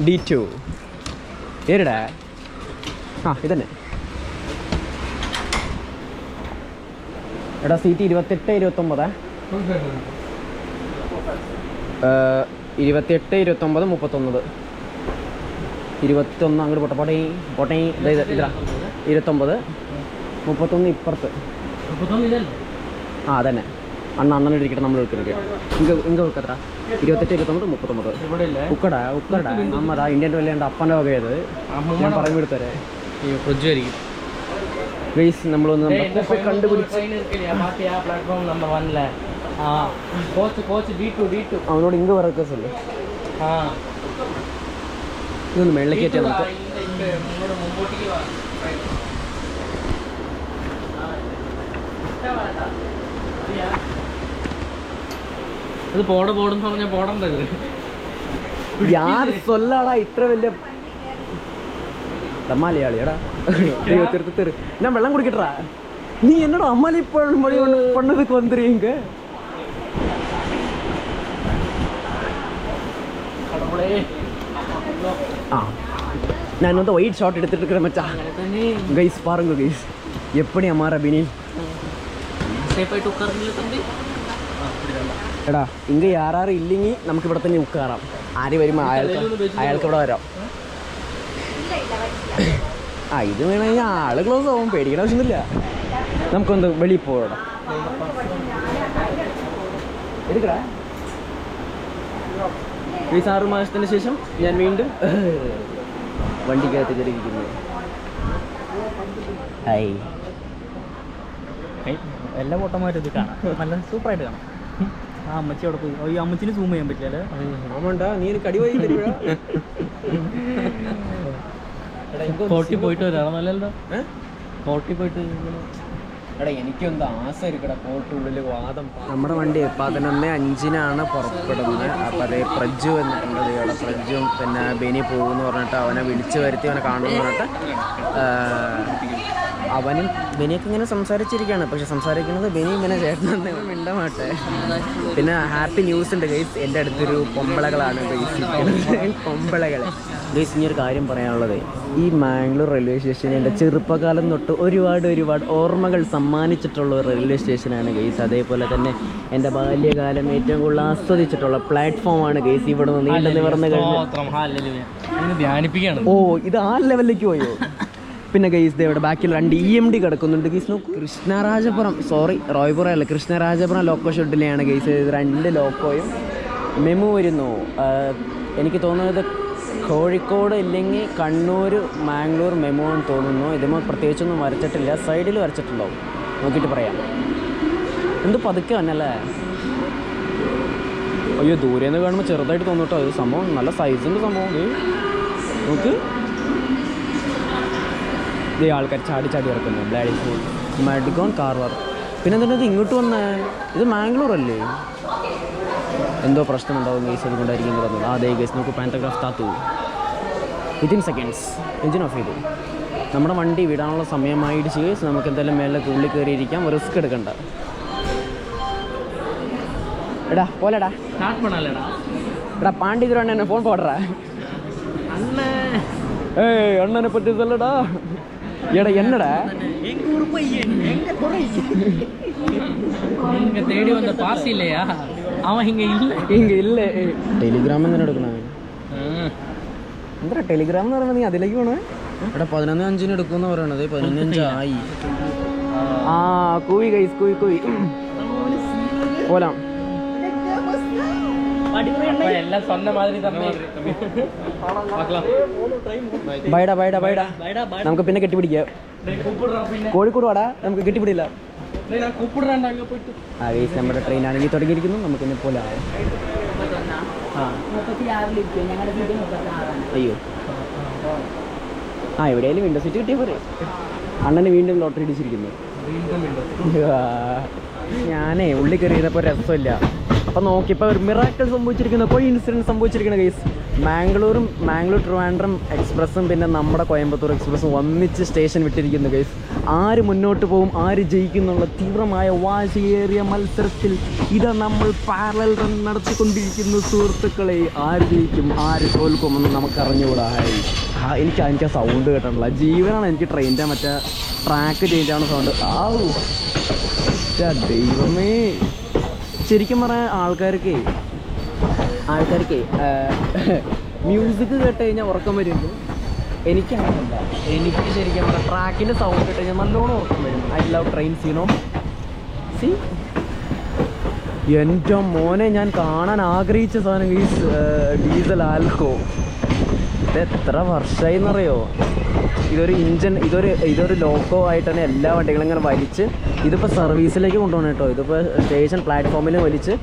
D2 ഏടാ. ഇതന്നെ. എടാ സീറ്റ് 28 29 28 29 31 21 അങ്ങോട്ട് പോട്ടെ ഇതാ 29 31 ഇപ്പുറത്ത്. അതന്നെ അണ്ണനെ ഇരിക്കട്ടെ, നമ്മൾ എടുക്കുന്നത് ഇങ്ങ വെക്കത്ര 28 29 39 ഉക്കടാ അമ്മതാ ഇന്ത്യൻ വല്ലേണ്ട അപ്പൻ്റെ വകയത് ഞാൻ പറഞ്ഞു കൊടുത്തരേ. ഗൈസ് നമ്മളൊന്ന് കണ്ടുപിടിച്ച് അവനോട് ഇങ്ങ് പറക്കല്ലേ. ഇതൊന്ന് മേളിലേക്ക് കയറ്റിയാൽ നമുക്ക്. ഇത് പോടെന്ന് പറഞ്ഞാൽ പോടേണ്ടത് യാർ സൊല്ലാടാ. ഇത്ര വലിയ മലയാളിയാടാ. ദൈവത്തിരുത്ത് ഞാൻ വെള്ളം കുടിക്കട്ടാ. നീ എന്നോട് അമ്മലി മൊഴി പണ്ണതുக்கு வந்துருங்க. ஆ நான் வந்து ஒயிட் ஷார்ட் எடுத்துட்டு இருக்கிறேன் மச்சா. கைஸ் பாருங்க கைஸ் எப்படி அம்மாரா பினி എടാ ഇങ്ങ് ആരാറും ഇല്ലെങ്കിൽ നമുക്ക് ഇവിടെ തന്നെ ബുക്ക് കയറാം. ആര് വരുമ്പോൾ അയാൾക്ക് ഇവിടെ വരാം. ആ ഇത് വേണമെങ്കിൽ ആള് ക്ലോസ് ആവും, പേടിക്കേണ്ട ആവശ്യമൊന്നുമില്ല. നമുക്കൊന്ന് വെളിയിൽ പോകണം. എടുക്കടാ. ഈ 6 മാസത്തിന് ശേഷം ഞാൻ വീണ്ടും വണ്ടിക്കകത്ത് കയറിയിരിക്കുന്നു. ഹായ് എല്ലാ പൊട്ടന്മാരും ഇത് കാണാം, നല്ല സൂപ്പറായിട്ട് കാണാം. ആ അമ്മച്ചി അവിടെ പോയി. ഈ അമ്മച്ചിന് സൂം ചെയ്യാൻ പറ്റില്ല. ആമാണ്ടാ നീ ഒരു കടി പോയി തരുവാ. ഫോർട്ടി പോയിട്ട് വരാം. നല്ലല്ലോ 40 പോയിട്ട്. എടാ എനിക്കൊന്ന് ആസ ഇരിക്കടാ കോട്ടുള്ളിൽ വാദം. നമ്മുടെ വണ്ടി 11:05 പുറപ്പെടുന്നത്. അപ്പം അതേ പ്രജു എന്നിട്ടുണ്ട്. ഇവിടെ പ്രജും പിന്നെ ബെനി പോകുമെന്ന് പറഞ്ഞിട്ട് അവനെ വിളിച്ചു വരുത്തി അവനെ കാണുമെന്ന് പറഞ്ഞിട്ട് അവനും ബെനിയൊക്കെ ഇങ്ങനെ സംസാരിച്ചിരിക്കുകയാണ്. പക്ഷെ സംസാരിക്കുന്നത് ബെനി ഇങ്ങനെ ചേട്ടനെന്ന് മിണ്ടമാട്ടെ. പിന്നെ ഹാപ്പി ന്യൂസ് ഉണ്ട് ഗൈസ്, എൻ്റെ അടുത്തൊരു പൊമ്പളകളാണ് ഗൈസ്. പൊമ്പളകൾ ഗൈസ്. ഇനിയൊരു കാര്യം പറയാനുള്ളത്, ഈ മാംഗ്ലൂർ റെയിൽവേ സ്റ്റേഷൻ എൻ്റെ ചെറുപ്പകാലം തൊട്ട് ഒരുപാട് ഓർമ്മകൾ സമ്മാനിച്ചിട്ടുള്ള ഒരു റെയിൽവേ സ്റ്റേഷനാണ് ഗൈസ്. അതേപോലെ തന്നെ എൻ്റെ ബാല്യകാലം ഏറ്റവും കൂടുതൽ ആസ്വദിച്ചിട്ടുള്ള പ്ലാറ്റ്ഫോമാണ് ഗൈസ്. ഇവിടെ നിന്ന് നീണ്ടു നിവർന്ന് കഴിഞ്ഞു. ഓ ഇത് ആ ലെവലിലേക്ക് പോയോ. പിന്നെ ഗൈസ് ഇവിടെ ബാക്കിൽ 2 EMD കിടക്കുന്നുണ്ട് ഗൈസ്. നോക്കൂ, റോയ്പുറ അല്ല, കൃഷ്ണരാജപുരം ലോക്കോ ഷെഡിലെയാണ് ഗൈസ്. 2 ലോക്കോയും മെമു വരുന്നു. എനിക്ക് തോന്നുന്നത് കോഴിക്കോട് ഇല്ലെങ്കിൽ കണ്ണൂർ മാംഗ്ലൂർ മെമു എന്ന് തോന്നുന്നു. ഇതുമ്പോൾ പ്രത്യേകിച്ചൊന്നും വരച്ചിട്ടില്ല, സൈഡിൽ വരച്ചിട്ടുണ്ടോ നോക്കിയിട്ട് പറയാം. എന്ത് പതുക്കെ വന്നല്ലേ. അയ്യോ ദൂരെ നിന്ന് കാണുമ്പോൾ ചെറുതായിട്ട് തോന്നിട്ടോ, ഇത് സംഭവം നല്ല സൈസുണ്ട് സംഭവം. നോക്ക് ഇതേ ആൾക്കാർ ചാടി ഇറക്കുന്നു. Bloody full Madgaon Karwar. പിന്നെ എന്തിനാ ഇത് ഇങ്ങോട്ട് വന്നേ? ഇത് മാംഗ്ലൂർ അല്ലേ? എന്തോ പ്രശ്നമുണ്ടാവും ഗൈസ്, അതുകൊണ്ടായിരിക്കും പറഞ്ഞത്. അതേ ഗൈസ് നോക്കൂ, പാൻറ്റഗ്രാഫ് താത്തു. വിത്തിൻ സെക്കൻഡ്സ് എഞ്ചിൻ ഓഫ് ചെയ്തു. നമ്മുടെ വണ്ടി വിടാനുള്ള സമയമായിട്ട് ഗൈസ്. നമുക്ക് എന്തായാലും മേലെ ഉള്ളിൽ കയറിയിരിക്കാം, റിസ്ക് എടുക്കണ്ട. എടാ പോലെടാ എടാ പാണ്ടി തരുവാണ് എന്നെ ഫോൺ പോടറാ. ഏയ് അണ്ണനെ പറ്റി சொல்லடா. എടാ എന്നടാ தேடி வந்த பாஸ் இல்லையா? அவன் இங்க ഇല്ല. ടെലിഗ്രാം തന്നെ എടുക്കണേ. എന്താ ടെലിഗ്രാം എന്ന് പറയുന്നത്? നീ അതിലേക്ക് പോണേ. എടാ 11:05 എടുക്കുമെന്ന് പറയണത്. 11:05 ആയി. ആ കൂവി ഗൈസ്, കൂവി പോലാം. എല്ലാം സ്വന്തം മാതിരി തന്നെ. ബൈഡാ നമുക്ക് പിന്നെ കെട്ടിപ്പിടിക്കാം. കോഴിക്കോട് വാടാ, നമുക്ക് കെട്ടിപ്പിടില്ല. ആ ഗൈസ് നമ്മുടെ ട്രെയിൻ ആണെങ്കിൽ തുടങ്ങിയിരിക്കുന്നു. നമുക്കിന്നെ പോലെ അയ്യോ ആ എവിടെയായാലും വിൻഡോ സീറ്റ് കിട്ടിയ പോലെ. അണ്ണന് വീണ്ടും ലോട്ടറി അടിച്ചിരിക്കുന്നു. ഞാനേ ഉള്ളിൽ കയറിയപ്പോൾ രസമില്ല. അപ്പം നോക്കിയപ്പോൾ ഒരു മിറാക്കിൾ സംഭവിച്ചിരിക്കുന്ന കോയിൻസിഡൻസ് സംഭവിച്ചിരിക്കുന്ന കേസ്. മാംഗ്ലൂർ ട്രിവാൻഡ്രം എക്സ്പ്രസ്സും പിന്നെ നമ്മുടെ കോയമ്പത്തൂർ എക്സ്പ്രസ്സും ഒന്നിച്ച് സ്റ്റേഷൻ വിട്ടിരിക്കുന്നു കേസ്. ആര് മുന്നോട്ട് പോകും, ആര് ജയിക്കുന്നുള്ള തീവ്രമായ വാശിയേറിയ മത്സരത്തിൽ ഇതാ നമ്മൾ പാരലൽ റൺ നടത്തിക്കൊണ്ടിരിക്കുന്നു സുഹൃത്തുക്കളെ. ആര് ജയിക്കും, ആര് തോൽക്കുമെന്ന് നമുക്ക് അറിഞ്ഞുകൂടാ. എനിക്ക് ആ സൗണ്ട് കേട്ടിട്ടുള്ള ജീവനാണ് എനിക്ക്. ട്രെയിനിൻ്റെ മറ്റേ ട്രാക്ക് ചേഞ്ച് ആവുന്ന സൗണ്ട്. ദൈവമേ. ശരിക്കും പറയാൻ ആൾക്കാർക്ക് മ്യൂസിക് കേട്ട് കഴിഞ്ഞാൽ ഉറക്കം വരുമ്പോൾ എനിക്കങ്ങനല്ല. എനിക്ക് ശരിക്കും പറയാം ട്രാക്കിൻ്റെ സൗണ്ട് കേട്ട് കഴിഞ്ഞാൽ നല്ലോണം ഉറക്കം വരും. I love trains you know. C എൻ്റെ മോനെ ഞാൻ കാണാൻ ആഗ്രഹിച്ച സാധനം ഈ ഡീസൽ ആൽക്കോ. ഇതെത്ര വർഷമായി എന്നറിയോ? ഇതൊരു ലോക്കോ ആയിട്ട് തന്നെ എല്ലാ വണ്ടികളും ഇങ്ങനെ വലിച്ച് ഇതിപ്പോൾ സർവീസിലേക്ക് കൊണ്ടുപോകണം കേട്ടോ. ഇതിപ്പോൾ സ്റ്റേഷൻ പ്ലാറ്റ്ഫോമിൽ വലിച്ച്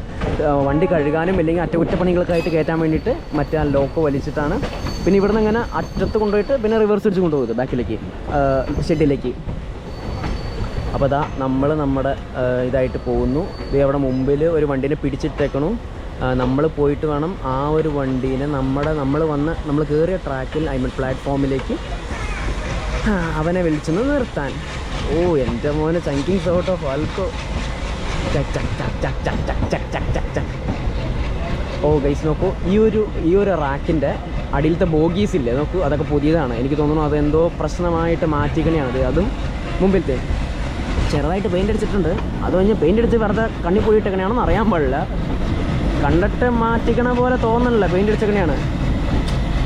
വണ്ടി കഴുകാനും അല്ലെങ്കിൽ അറ്റകുറ്റപ്പണികൾക്കായിട്ട് കയറ്റാൻ വേണ്ടിയിട്ട് മറ്റേ ആ ലോക്കോ വലിച്ചിട്ടാണ്. പിന്നെ ഇവിടുന്ന് ഇങ്ങനെ അറ്റത്ത് കൊണ്ടുപോയിട്ട് പിന്നെ റിവേഴ്സ് അടിച്ച് കൊണ്ടുപോകും ബാക്കിലേക്ക് ഷെഡിലേക്ക്. അപ്പോൾ അതാ നമ്മൾ നമ്മുടെ ഇതായിട്ട് പോകുന്നു. ഇത് അവിടെ മുമ്പിൽ ഒരു വണ്ടീനെ പിടിച്ചിട്ടേക്കണു. നമ്മൾ പോയിട്ട് വേണം ആ ഒരു വണ്ടീനെ നമ്മൾ കയറിയ ട്രാക്കിൽ പ്ലാറ്റ്ഫോമിലേക്ക് അവനെ വിളിച്ചൊന്ന് നിർത്താൻ. ഓ എൻ്റെ മോനെ chunking sort of alco. Oh guys നോക്കൂ, ഈ ഒരു റാക്കിൻ്റെ അടിയിലത്തെ ബോഗീസ് ഇല്ലേ നോക്കൂ, അതൊക്കെ പുതിയതാണ്. എനിക്ക് തോന്നുന്നു അതെന്തോ പ്രശ്നമായിട്ട് മാറ്റിക്കണെയാണത്. അതും മുമ്പിലത്തെ ചെറുതായിട്ട് പെയിൻ്റ് അടിച്ചിട്ടുണ്ട്. അത് കഴിഞ്ഞ് പെയിൻ്റ് അടിച്ച് വെറുതെ കണ്ണി പോയിട്ടൊക്കെയാണെന്ന് അറിയാൻ പാടില്ല. കണ്ടിട്ട് മാറ്റിക്കണ പോലെ തോന്നണില്ല, പെയിൻ്റ് അടിച്ചൊക്കെയാണ്.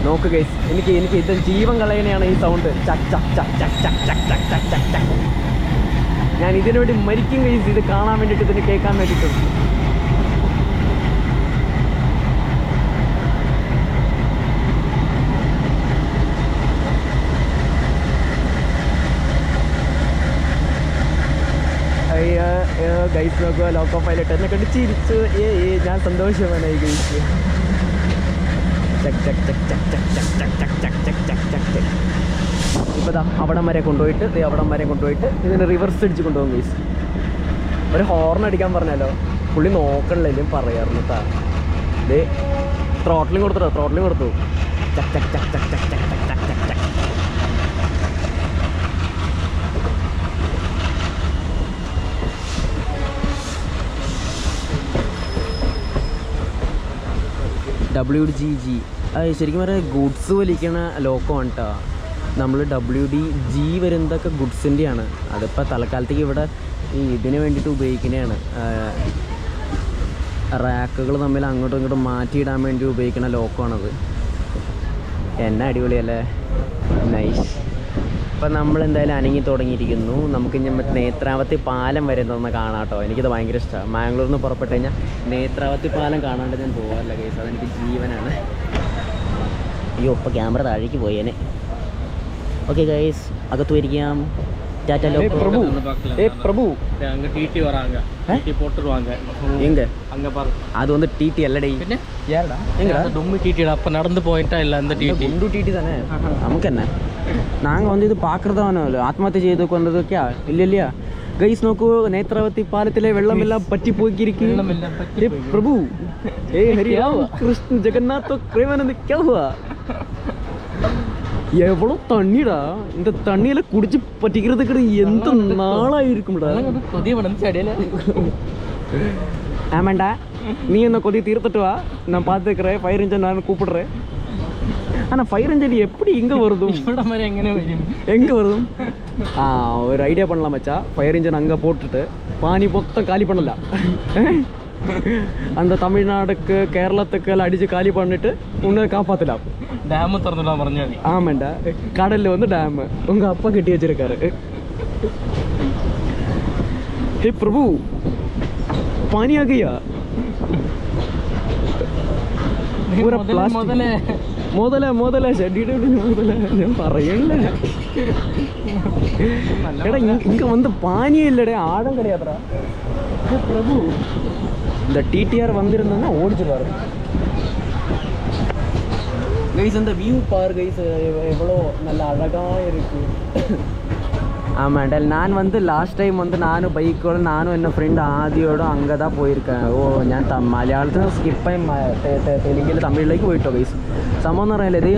നോക്ക് ഗൈസ്, എനിക്ക് ഇത് ജീവൻ കളയണയാണ് ഈ സൗണ്ട്. ചക് ചക് ചക് ചക് ചക് ചക് ചക് ചക് ചക് ചക്. ഞാൻ ഇതിനു വേണ്ടി മരിക്കും ഗൈസ്, ഇത് കാണാൻ വേണ്ടിയിട്ട്, ഇതിന് കേൾക്കാൻ വേണ്ടിയിട്ട്. ഗൈസ് നോക്കുക, ലോക്കോ പൈലറ്റ് എന്നെ കണ്ട് ചിരിച്ചു. ഞാൻ സന്തോഷവാനായി ഗൈസ്. ഇപ്പോൾ ദാ അവിടം വരെ കൊണ്ടുപോയിട്ട് ഇതിന് റിവേഴ്സ് അടിച്ച് കൊണ്ടുപോകും ഗൈസ്. ഒരു ഹോർൺ അടിക്കാൻ പറഞ്ഞാലോ പുള്ളി നോക്കണില്ലെങ്കിലും പറയാറുണ്ട്. ഇത് ത്രോട്ടിലും കൊടുത്തു. ചക് ചക് ചക് ചക് ചക് ചക് ചക് ചക് ചക് ചക്. WDG അത് ശരിക്കും പറയാം ഗുഡ്സ് വലിക്കണ ലോക്കമാണ് കേട്ടോ. നമ്മൾ WDG വരുന്നതൊക്കെ ഗുഡ്സിൻ്റെയാണ്. അതിപ്പോൾ തൽക്കാലത്തേക്ക് ഇവിടെ ഈ ഇതിന് വേണ്ടിയിട്ട് ഉപയോഗിക്കുന്നതാണ്. റാക്കുകൾ തമ്മിൽ അങ്ങോട്ടും ഇങ്ങോട്ടും മാറ്റിയിടാൻ വേണ്ടി ഉപയോഗിക്കുന്ന ലോക്കമാണത്. എന്നെ അടിപൊളിയല്ലേ, നൈസ്. ഇപ്പം നമ്മളെന്തായാലും അനങ്ങി തുടങ്ങിയിരിക്കുന്നു. നമുക്ക് ഇനി മറ്റേ നേത്രാവതി പാലം വരുന്നതെന്ന് കാണാം കേട്ടോ. എനിക്കത് ഭയങ്കര ഇഷ്ടമാണ്. മാംഗ്ലൂരിൽ നിന്ന് പുറപ്പെട്ട് കഴിഞ്ഞാൽ നേത്രാവതി പാലം കാണാണ്ട് ഞാൻ പോകാറില്ല കേസ്, അതെനിക്ക് ജീവനാണ്. അയ്യോ ഇപ്പോൾ ക്യാമറ താഴേക്ക് പോയേനെ. ஓகே கைஸ், அகத்து போயிருக்கேன். டாடா லோ பிரபு. பிரபு அங்க டிடி வராங்க, டிடி போட்டுருவாங்க. எங்க? அங்க பாரு, அது வந்து டிடி இல்லடே. പിന്നെ யாரடா? எங்கடா? அந்த டொம்மி டிடிடா. அப்ப நடந்து போயிட்டா இல்ல அந்த டிடி. குண்டு டிடி தானே. நமக்கு என்ன? நாங்க வந்து இது பார்க்கறதானല്ലോ. ആത്മഹത്യ ചെയ്തു കൊണ്ടതൊക്കെയാ ഇല്ലല്ല ഗൈസ്. നോക്കൂ, നേത്രാവതി പാലത്തിലെ വെള്ളമെല്ലാം പറ്റി പോയിരിക്കും. പ്രഭു ഹരി രാം കൃഷ്ണ ജഗന്നാഥ പ്രേമാനന്ദ ക്യാ ഹുവാ? எவ்வளோ தண்ணிடா, இந்த தண்ணியில குடிச்சு பட்டிக்கிறதுக்கு எந்த நாளாயிருக்கும்டா. கொதிய வளர்ந்துச்சு அடையில. ஆமாண்டா, நீ என்ன கொதி தீர்த்துட்டு வா, நான் பார்த்துக்கிறேன். ஃபயர் இன்ஜின் நான் கூப்பிடுறேன். ஆனால் ஃபயர் இன்ஜின் எப்படி இங்கே வருதும் எங்கே வருதும்? ஒரு ஐடியா பண்ணலாம் மச்சா. ஃபயர் இன்ஜின் அங்கே போட்டுட்டு பானி மொத்தம் காலி பண்ணலாம். அந்த தமிழ்நாடுக்கு கேரளத்துக்கு எல்லாம் அடிச்சு காலி பண்ணிட்டு உன்னை காப்பாற்றலாம். டேமு திறந்துடலாம் പറഞ്ഞാൽ. ஆமாண்டா, கடலில் வந்து டேமு உங்கள் அப்பா கட்டி வச்சிருக்காரு. ஹே பிரபு, पानी आ गया. पूरा प्लास्टिक. முதல்ல ஷெட்டிட்டு முதல்ல ഞാൻ പറയണില്ല. എടാ ഇങ്ങ வந்து பானியே இல்லடே, ஆழம் கிடையாதுடா. பிரபு, இந்த டிடிஆர் வந்திருந்தா ஓடிச்சிருவாரு கைஸ். இந்த வியூ பார் கைஸ், எவ்வளோ நல்ல அழகாக இருக்கு. ஆமாண்டா, நான் வந்து லாஸ்ட் டைம் வந்து நானும் பைக்கோட நானும் என்ன ஃப்ரெண்டு ആദ്യയോട് അங்கே தான் പോയിരിക്കാൻ. ഞാൻ മലയാളത്തിൽ നിന്ന് സ്കിപ്പായി തെലുങ്കിൽ തമിഴിലേക്ക് പോയിട്ടോ ഗൈസ്. സംഭവം എന്ന് പറഞ്ഞാൽ ഇത്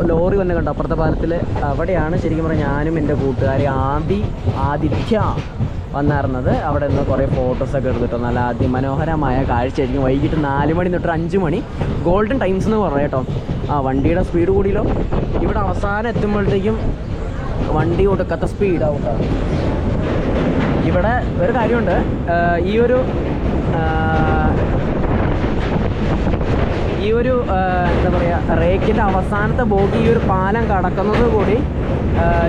ലോറി വന്ന് കണ്ടോ അപ്പുറത്തെ പാലത്തിൽ. അവിടെയാണ് ശരിക്കും പറഞ്ഞാൽ ഞാനും എൻ്റെ കൂട്ടുകാരി ആദിത്യ വന്നായിരുന്നത്. അവിടെ നിന്ന് കുറേ ഫോട്ടോസൊക്കെ എടുത്തിട്ടോ. നല്ല അതിമനോഹരമായ കാഴ്ചയായിരിക്കും. വൈകിട്ട് 4 മണി തൊട്ട് 5 മണി ഗോൾഡൻ ടൈംസ് എന്ന് പറയാം കേട്ടോ. വണ്ടിയുടെ സ്പീഡ് കൂടിയല്ലോ. ഇവിടെ അവസാനം എത്തുമ്പോഴത്തേക്കും വണ്ടി കൊടുക്കാത്ത സ്പീഡാവും. ഇവിടെ ഒരു കാര്യമുണ്ട്, ഈ ഒരു എന്താ പറയുക, റേക്കിൻ്റെ അവസാനത്തെ ബോഗി ഈ ഒരു പാലം കടക്കുന്നത് കൂടി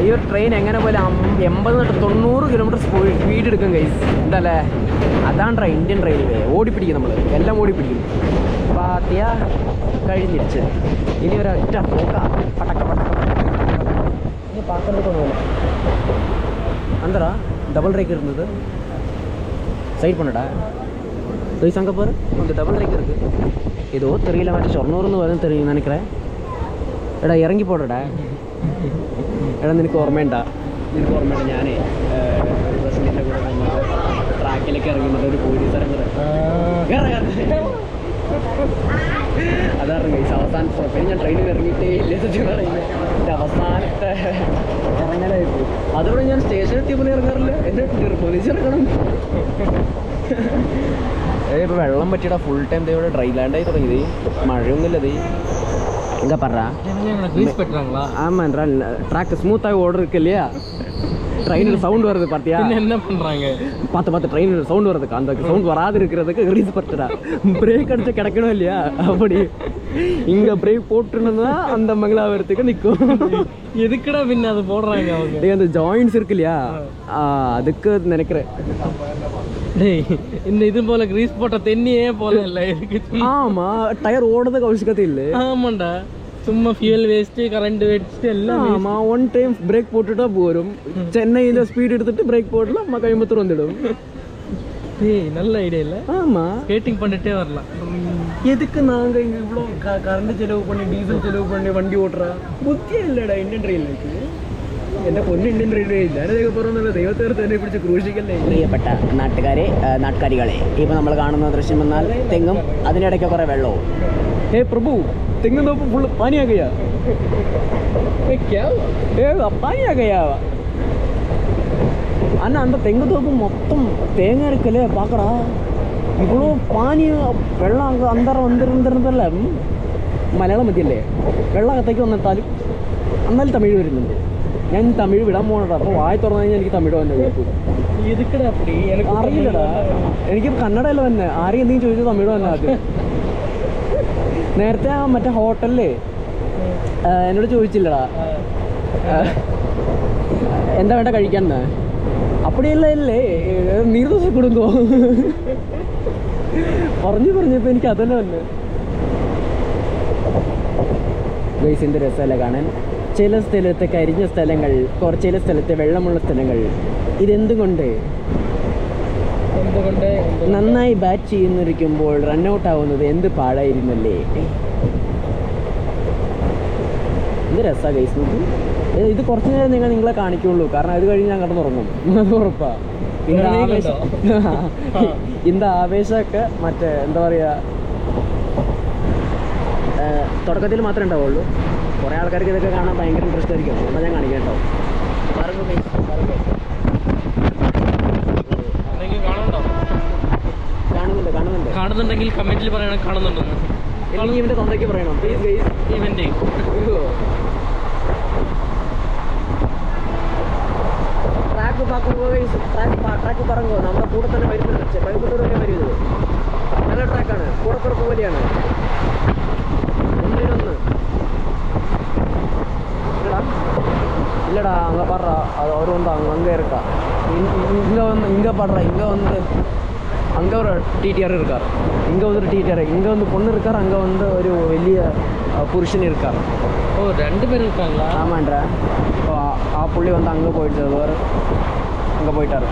ഈ ഒരു ട്രെയിൻ എങ്ങനെ പോലെ 80 തൊട്ട് 90 കിലോമീറ്റർ സ്പീഡ് എടുക്കും ഗൈസ്. ഉണ്ടല്ലേ, അതാണ് ഇന്ത്യൻ റെയിൽവേ. ഓടിപ്പിടിക്കും, നമ്മൾ എല്ലാം ഓടിപ്പിടിക്കും. പാത്തിയ കഴിഞ്ഞിരിച്ച് ഇനി ഒരൊറ്റ പോക്ക പടക്ക ഇനി பார்க்கறதுக்கு அந்தரா டபுள் ரேக் இருந்தது. சைட் பண்ணடா கைஸ், அங்கே பாரு அந்த டபுள் ரேக் இருக்குது. ஏதோ தெரியல, மற்ற ഷൊർണൂർന്ന് വരും தெரியும் நினைக்கிறேன். എടാ ഇറങ്ങി പോടടാ. എടാ നിനക്ക് ഓർമ്മയുണ്ടാ ഞാനേ ഒരു ബസ്സിൻ്റെ കൂടെ ട്രാക്കിലേക്ക് ഇറങ്ങുന്നത് ഒരു പോലീസ് അതാണ് ഗൈസ് അവസാനത്തെ സ്റ്റോപ്പ്. ഞാൻ ട്രെയിനിൽ ഇറങ്ങിയിട്ടേ ഇല്ല സത്യം പറയുന്നത്. എൻ്റെ അവസാനത്തെ ഇറങ്ങാനായിപ്പോയി. അതോടെ ഞാൻ സ്റ്റേഷൻ എത്തിയപ്പോൾ ഇറങ്ങാറില്ല. എൻ്റെ പോലീസ് ഇറങ്ങണം. ഇപ്പോൾ വെള്ളം പറ്റിയിടാ ഫുൾ ടൈം ഇവിടെ ഡ്രൈ ലാൻഡായി തുടങ്ങിയത്. മഴയൊന്നുമില്ല. ഇത് எங்கே படுறா ஆமாம் ட்ராக் ஸ்மூத்தாக ஓட இருக்கு இல்லையா, ட்ரெயினில் சவுண்ட் வருது பார்த்தியா? என்ன பண்ணுறாங்க பார்த்து ட்ரெயினில் சவுண்ட் வருதுக்கு, அந்த சவுண்ட் வராது இருக்கிறதுக்கு கிரீஸ் படுத்துடா. பிரேக் அடிச்சு கிடக்கணும் இல்லையா, அப்படி இங்கே பிரேக் போட்டுருந்தா அந்த மங்களாபுரத்துக்கு நிற்கும். எதுக்குடா பின்ன அது போடுறாங்க அவங்க? அந்த ஜாயின்ஸ் இருக்கு இல்லையா, அதுக்கு நினைக்கிறேன். இந்த இது போல கிரீஸ் போட்ட தென்னியே போல இல்லை. ஆமா டயர் ஓடுறதுக்கு அவசியத்தை இல்லை. ஆமாண்டா, சும்மா ஃபியூல் வேஸ்ட் கரண்ட் வேஸ்ட் எல்லாம். ஆமா ஒன் டைம் பிரேக் போட்டுட்டா போரும். சென்னையில ஸ்பீட் எடுத்துட்டு பிரேக் போடலாம், கோயம்புத்தூர் வந்துடும். ஏய் நல்ல ஐடியா இல்லை? ஆமா ஸ்கேட்டிங் பண்ணிட்டே வரலாம். எதுக்கு நாங்க இங்க இவ்வளோ கரண்ட் செலவு பண்ணி டீசல் செலவு பண்ணி வண்டி ஓட்டுறா? புத்தியே இல்லைடா இந்தியன் ரயில்வேக்கு. എൻ്റെ പൊന്നു ഇന്ത്യൻ റെയിൽവേ ഞാനതൊക്കെ പറഞ്ഞല്ലോ, ദൈവത്തെ തന്നെ പിടിച്ച് ക്രൂശിക്കല്ലേ. പ്രിയപ്പെട്ട നാട്ടുകാരികളെ, ഇപ്പോൾ നമ്മൾ കാണുന്ന ദൃശ്യം എന്നാൽ തെങ്ങും അതിനിടയ്ക്ക് കുറേ വെള്ളവും. ഹേ പ്രഭു, തെങ്ങും തോപ്പ് ഫുള്ള് പാനിയാകയാ പാനിയാകയാ அண்ணா. அந்த தெங்கு தோப்பு மொத்தம் தேங்காய் இருக்குல்ல, பார்க்கறா இவ்வளோ பானி വെള്ളം അങ്ങ് അന്തരം വന്നിരുന്നിരുന്നതല്ല. മലയാളം മതിയല്ലേ, വെള്ളം അകത്തേക്ക് വന്നിട്ടാലും എന്നാലും തമിഴ് വരുന്നുണ്ട്. ഞാൻ തമിഴ് വിടാൻ പോകണടാ, അപ്പോൾ വായി തുറന്നു കഴിഞ്ഞാൽ എനിക്ക് തമിഴ് വന്നെ അറിയില്ലടാ. എനിക്ക് കന്നഡയല്ല തന്നെ, ആരെയും എന്തെങ്കിലും ചോദിച്ചാൽ തമിഴ് തന്നെ. ആദ്യം നേരത്തെ ആ മറ്റേ ഹോട്ടലില് എന്നോട് ചോദിച്ചില്ലടാ എന്താ വേണ്ട കഴിക്കാൻ. അപ്പടിയല്ല അല്ലേ നീർ ദോശ കൊടുന്തോ പറഞ്ഞപ്പോൾ എനിക്ക് അതന്നെ വന്നെ. ഗൈസിൻ്റെ രസമല്ല കാണാൻ. ചില സ്ഥലത്ത് കരിഞ്ഞ സ്ഥലങ്ങൾ, ചില സ്ഥലത്ത് വെള്ളമുള്ള സ്ഥലങ്ങൾ. ഇതെന്തുകൊണ്ട്? നന്നായി ബാറ്റ് ചെയ്യുന്നിരിക്കുമ്പോൾ റണ്ണൗട്ട് ആവുന്നത് എന്ത് പാടായിരുന്നല്ലേ. ഇത് രസാ ഗൈസ്. ഇത് കുറച്ച് നേരം നിങ്ങളെ കാണിക്കുള്ളൂ, കാരണം അത് കഴിഞ്ഞ് ഞാൻ കിടന്നുറങ്ങും, അത് ഉറപ്പാ. ഇതിൻ്റെ ആവേശമൊക്കെ മറ്റേ എന്താ പറയുക, തുടക്കത്തിൽ മാത്രമേ ഉണ്ടാവുള്ളൂ. കുറേ ആൾക്കാർക്ക് ഇതൊക്കെ കാണാൻ ഭയങ്കര ഇൻട്രസ്റ്റ് ആയിരിക്കും. എന്നാൽ ഞാൻ കാണിക്കാം കേട്ടോ. കാണുന്നുണ്ടെങ്കിൽ കമന്റിൽ പറയണം കാണുന്നുണ്ടെന്ന്. അല്ലെങ്കിൽ ഇവൻ്റെ തൊണ്ടയ്ക്ക് പറയണം ഇവൻ്റെ. ട്രാക്ക് പറഞ്ഞോ, നമ്മുടെ കൂടെ തന്നെ വരുന്നുണ്ട്. കോയമ്പത്തൂർ വരെ വരുന്നത് നല്ല ട്രാക്കാണ്, കൂടപ്പുറപ്പ് പോലെയാണ്. ഒന്നിനൊന്ന് இல்லடா அங்கே பாடுறா, அது அவர் வந்து அங்கே இருக்கா. இங்கே பாடுறா, இங்கே வந்து அங்கே ஒரு டிடிஆர் இருக்கார், இங்கே வந்து ஒரு டிடிஆர், இங்கே வந்து பொண்ணு இருக்கார், அங்கே வந்து ஒரு വലിയ പുരുഷൻ இருக்கார். ஓ 2 பேர் இருக்காங்களா? ஆமாண்டா. ആ പുള്ളി வந்து அங்கே போயிட்டு வேறு அங்கே போயிட்டாருடா.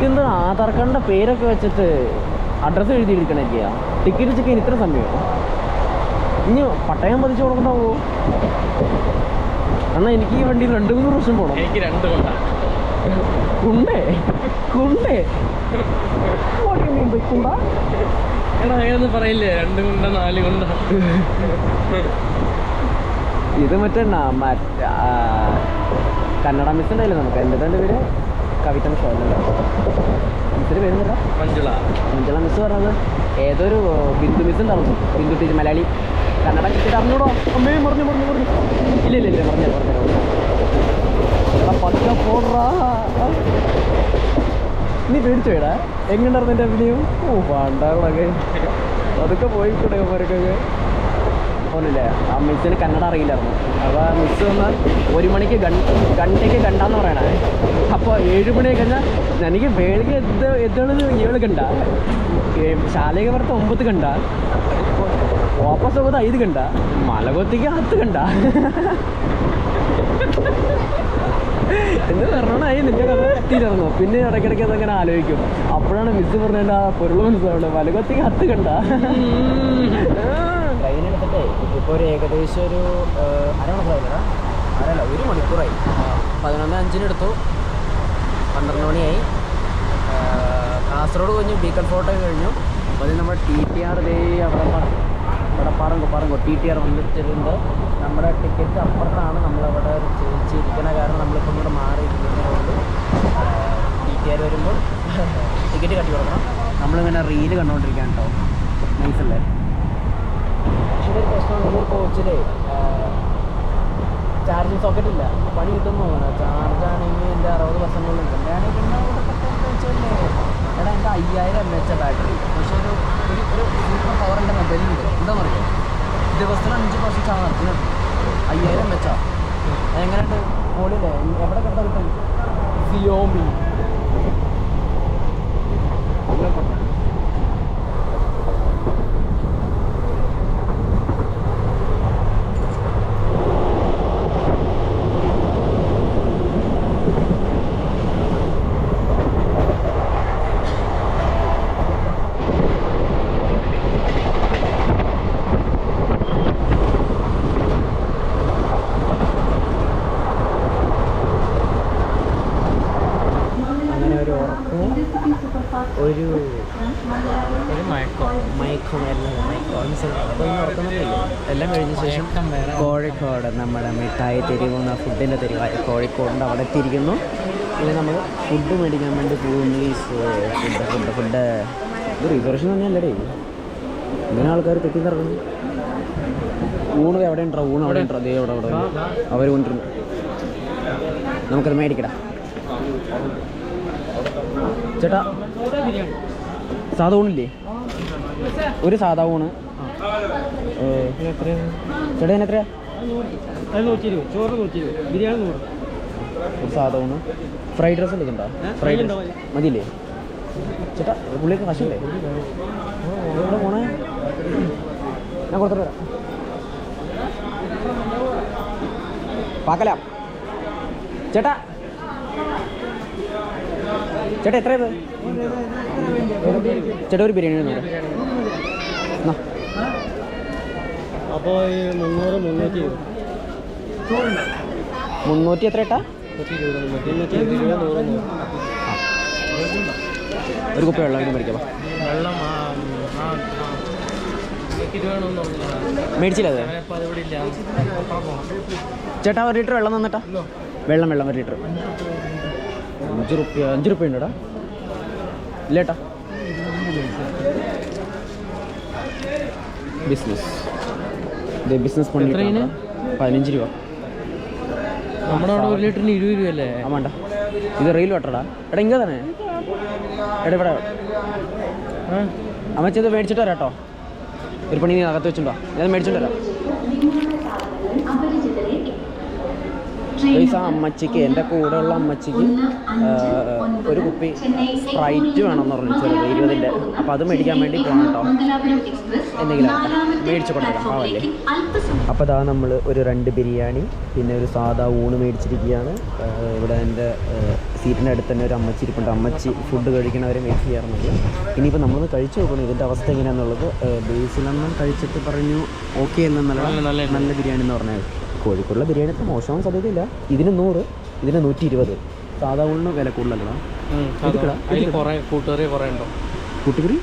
എന്താ ആധാർ കാർഡിൻ്റെ പേരൊക്കെ വെച്ചിട്ട് അഡ്രസ്സ് എഴുതിയിരിക്കണൊക്കെയാ. ടിക്കറ്റ് ചെക്ക് ഇത്ര സമയം ഇനി പട്ടയം പതിച്ചു കൊടുക്കണ്ടാവോ? എന്നാൽ എനിക്ക് ഈ വണ്ടിയിൽ 2-3 പ്രാവശ്യം പോകണം. എനിക്ക് 2 കുണ്ടേ കുണ്ടാ എടാ അങ്ങനെയൊന്നും പറയില്ലേ, 2 കുണ്ട 4 കുണ്ട. ഇത് മറ്റേ കന്നഡ മിസ്സുണ്ട് അല്ലേ നമുക്ക്. എൻ്റെ തന്നെ പേര് കവിത മിസ് അല്ലല്ലോ, മിസ്സിന് പേരുന്നില്ല. മഞ്ജുള മിസ് പറഞ്ഞത് ഏതൊരു ബിന്ദു മിസ് ഉണ്ടായിരുന്നു, ബിന്ദു ടീച്ചർ, മലയാളി. കന്നഡ ടീച്ചർ അറിഞ്ഞൂടോ? അമ്മേ പറഞ്ഞു ഇല്ല പറഞ്ഞു പച്ച പോടാ. നീ പേടിച്ചു പോയടാ? എങ്ങനെയുണ്ടായിരുന്നു എൻ്റെ അഭിനയം? ഓ പാണ്ടാളൊക്കെ അതൊക്കെ പോയിക്കൂടെ അവരൊക്കെ പോലില്ലേ. ആ മിസ്സിന് കന്നഡ അറിയില്ലായിരുന്നു. അപ്പോൾ മിസ്സ് വന്നാൽ 1 മണിക്ക് ഗണ്ടയ്ക്ക് ഗണ്ടാന്ന് പറയണേ. അപ്പോൾ 7 മണി കഴിഞ്ഞാൽ ನನಗೆ ಬೆಳಗ್ಗೆ ಎದ್ದೇಳೋದು 7 ಗಂಟೆ, ಶಾಲೆಗೆ ಬರ್ತಾ 9 ಗಂಟೆ, ವಾಪಸ್ ಹೋಗೋದು 5 ಗಂಟೆ, ಮಲಗೋತ್ತಿಗೆ 10 ಗಂಟೆ എന്ന് പറഞ്ഞോണ്ടായി നിന്റെ കഥ എത്തിയിരുന്നു. പിന്നെ ഇടയ്ക്കിടയ്ക്ക് അതങ്ങനെ ആലോചിക്കും. അപ്പോഴാണ് മിസ് പറഞ്ഞേണ്ട ആ പൊരുൾ മനസ്സിലാവുള്ളൂ. മലകൊത്തിക്ക് 10 ഗಂಟೆ. ട്രെയിൻ എടുത്തിട്ട് ഇപ്പോൾ ഒരു ഏകദേശം ഒരു അരമണിക്കൂറായില്ലടാ, 1 മണിക്കൂറായി. 11:05 എടുത്തു, 12 മണിയായി. കാസർഗോഡ് കഴിഞ്ഞു, ബീക്കൺ ഫോർട്ട് കഴിഞ്ഞു. അപ്പോൾ അത് നമ്മുടെ TTR അവിടെ ഇവിടെ പറങ്കോ TTR വന്നിട്ടുണ്ട്. നമ്മുടെ ടിക്കറ്റ് അപ്പുറത്താണ്. നമ്മളവിടെ ചേച്ചിരിക്കണ കാരണം നമ്മളിപ്പോൾ ഇവിടെ മാറിയിരിക്കുന്നതുകൊണ്ട് TTR വരുമ്പോൾ ടിക്കറ്റ് കട്ടി കൊടുക്കണം. നമ്മളിങ്ങനെ റീല് കണ്ടുകൊണ്ടിരിക്കുകയാണ് കേട്ടോ. നൈസല്ലേ? പക്ഷേ ഒരു പ്രശ്നമാണ്, ഈ കോച്ചിൽ ചാർജിങ് സോക്കറ്റ് ഇല്ല. പണി കിട്ടുമെന്ന് തോന്നുന്നു. ചാർജാണെങ്കിൽ എൻ്റെ 60% ഞാനാണെങ്കിൽ പിന്നെ വെച്ചല്ലേ എടാ എൻ്റെ 5000 mAh ബാറ്ററി. പക്ഷേ ഒരു സൂപ്പർ പവറിൻ്റെ മൊബൈലുണ്ട്. എന്താണെന്ന് അറിയാം, ദിവസത്തിന് 5% ചാർജ് നടത്തുന്നുണ്ട്. 5000 mAh. എങ്ങനെയുണ്ട്? പോളില്ലേ? എവിടെ കിട്ടാൻ കിട്ടും? സിയോമി എല്ലാം കഴിഞ്ഞ ശേഷം കോഴിക്കോട് നമ്മുടെ മിഠായി തെരുവുന്ന ഫുഡിൻ്റെ തെരുവായ കോഴിക്കോടിൻ്റെ അവിടെ എത്തിയിരിക്കുന്നു. പിന്നെ നമ്മൾ ഫുഡ് മേടിക്കാൻ വേണ്ടി പോകുന്നു. ഫുഡ് ഇത് റിസർവേഷൻ തന്നെയല്ലേ? ഇങ്ങനെ ആൾക്കാർ തെറ്റിന്നിറങ്ങുന്നു. ഊണ് എവിടെ ഉണ്ടോ? ഊണ് അവിടെ ഉണ്ടോ? അതേ അവിടെ അവർ കൊണ്ടിരുന്നു. നമുക്കത് മേടിക്കടാ ചേട്ടാ. സാധാ ഊണില്ലേ? ഒരു സാധാ ഊണ് ചേട്ടാ. അതിനെത്രയാ? ചോറ് 120, ബിരിയാണി 100. ഒരു സാധാ ഊണ്. ഫ്രൈഡ് റൈസ് ഇതുണ്ടോ? ഫ്രൈഡ് റൈസ് മതിയില്ലേ ചേട്ടാ? പുള്ളിയൊക്കെ കാശല്ലേ? എവിടെ പോണേ? ഞാൻ കൊടുത്തിട്ട് വരാം. പാക്കലാം ചേട്ടാ. ചേട്ടാ എത്രയത് ചേട്ടാ? ഒരു ബിരിയാണി എന്നാ അപ്പോൾ 300 എത്ര ഏട്ടാ? ഒരു കുപ്പി വെള്ളം ഇതിന് മേടിക്കാം. മേടിച്ചില്ല അത് ചേട്ടാ? 1 ലിറ്റർ വെള്ളം തന്നിട്ടാ? വെള്ളം 1 ലിറ്റർ. 5 റുപ്യ ഉണ്ടോടാ? ഇല്ലേട്ടാ? ബിസിനസ് പണി 15 രൂപ. നമ്മുടെ അവിടെ 1 ലിറ്ററിന് 20 രൂപയല്ലേ? ആ വേണ്ട, ഇത് റെയിൽ വാട്ടറാ. എടാ ഇങ്ങനെ തന്നെ. എടാ ഇവിടെ അമ്മച്ചത് മേടിച്ചിട്ട് വരാം കേട്ടോ. ഒരു പണി നീ അകത്ത് വെച്ചിട്ടുണ്ടോ? ഞാൻ മേടിച്ചിട്ട് വരാം. പൈസ അമ്മച്ചിക്ക്, എൻ്റെ കൂടെ ഉള്ള അമ്മച്ചിക്ക് ഒരു കുപ്പി സ്പ്രൈറ്റ് വേണമെന്ന് പറഞ്ഞു ചെറുത് 20-ൻ്റെ. അപ്പോൾ അത് മേടിക്കാൻ വേണ്ടി പോകണം കേട്ടോ. എന്തെങ്കിലും മേടിച്ച് കൊടുക്കാം, പാവല്ലേ. അപ്പോൾ അതാ നമ്മൾ ഒരു 2 ബിരിയാണി പിന്നെ ഒരു സാധാ ഊണ് മേടിച്ചിരിക്കുകയാണ്. ഇവിടെ എൻ്റെ സീറ്റിൻ്റെ അടുത്ത് തന്നെ ഒരു അമ്മച്ചി ഇരിപ്പുണ്ട്. അമ്മച്ചി ഫുഡ് കഴിക്കണവരെ വെയിറ്റ് ചെയ്യാറുണ്ട്. ഇനിയിപ്പോൾ നമ്മളൊന്ന് കഴിച്ചു നോക്കണം ഇതിൻ്റെ അവസ്ഥ എങ്ങനെയാണെന്നുള്ളത്. ബേസിലൊന്നും കഴിച്ചിട്ട് പറഞ്ഞു ഓക്കെ എന്നല്ല, നല്ല ബിരിയാണി എന്ന് പറഞ്ഞത്. കോഴിക്കോടുള്ള ബിരിയാണിക്ക് മോശമാവാൻ സാധ്യതയില്ല. ഇതിന് 100, ഇതിന് 120. സാധാ ഊണിന് വില കൂടുതലല്ലോ. കൂട്ടുകറി കുറേ ഉണ്ടോ? കൂട്ടുകറി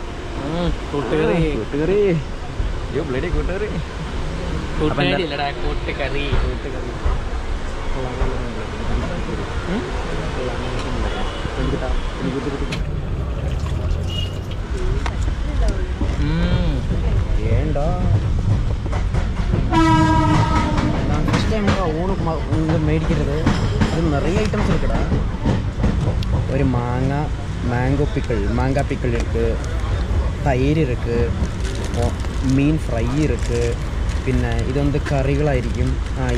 വേണ്ട. ഫസ്റ്റ് ടൈം ഊണ് മേടിക്കരുത്. ഇത് നിറയെ ഐറ്റംസ് എടുക്കടാ. ഒരു മാംഗോ പിക്കിൾ ഇருக்கு, തൈര് ഇருக்கு, മീൻ ഫ്രൈ ഇருக்கு, പിന്നെ ഇതൊന്ന് കറികളായിരിക്കും.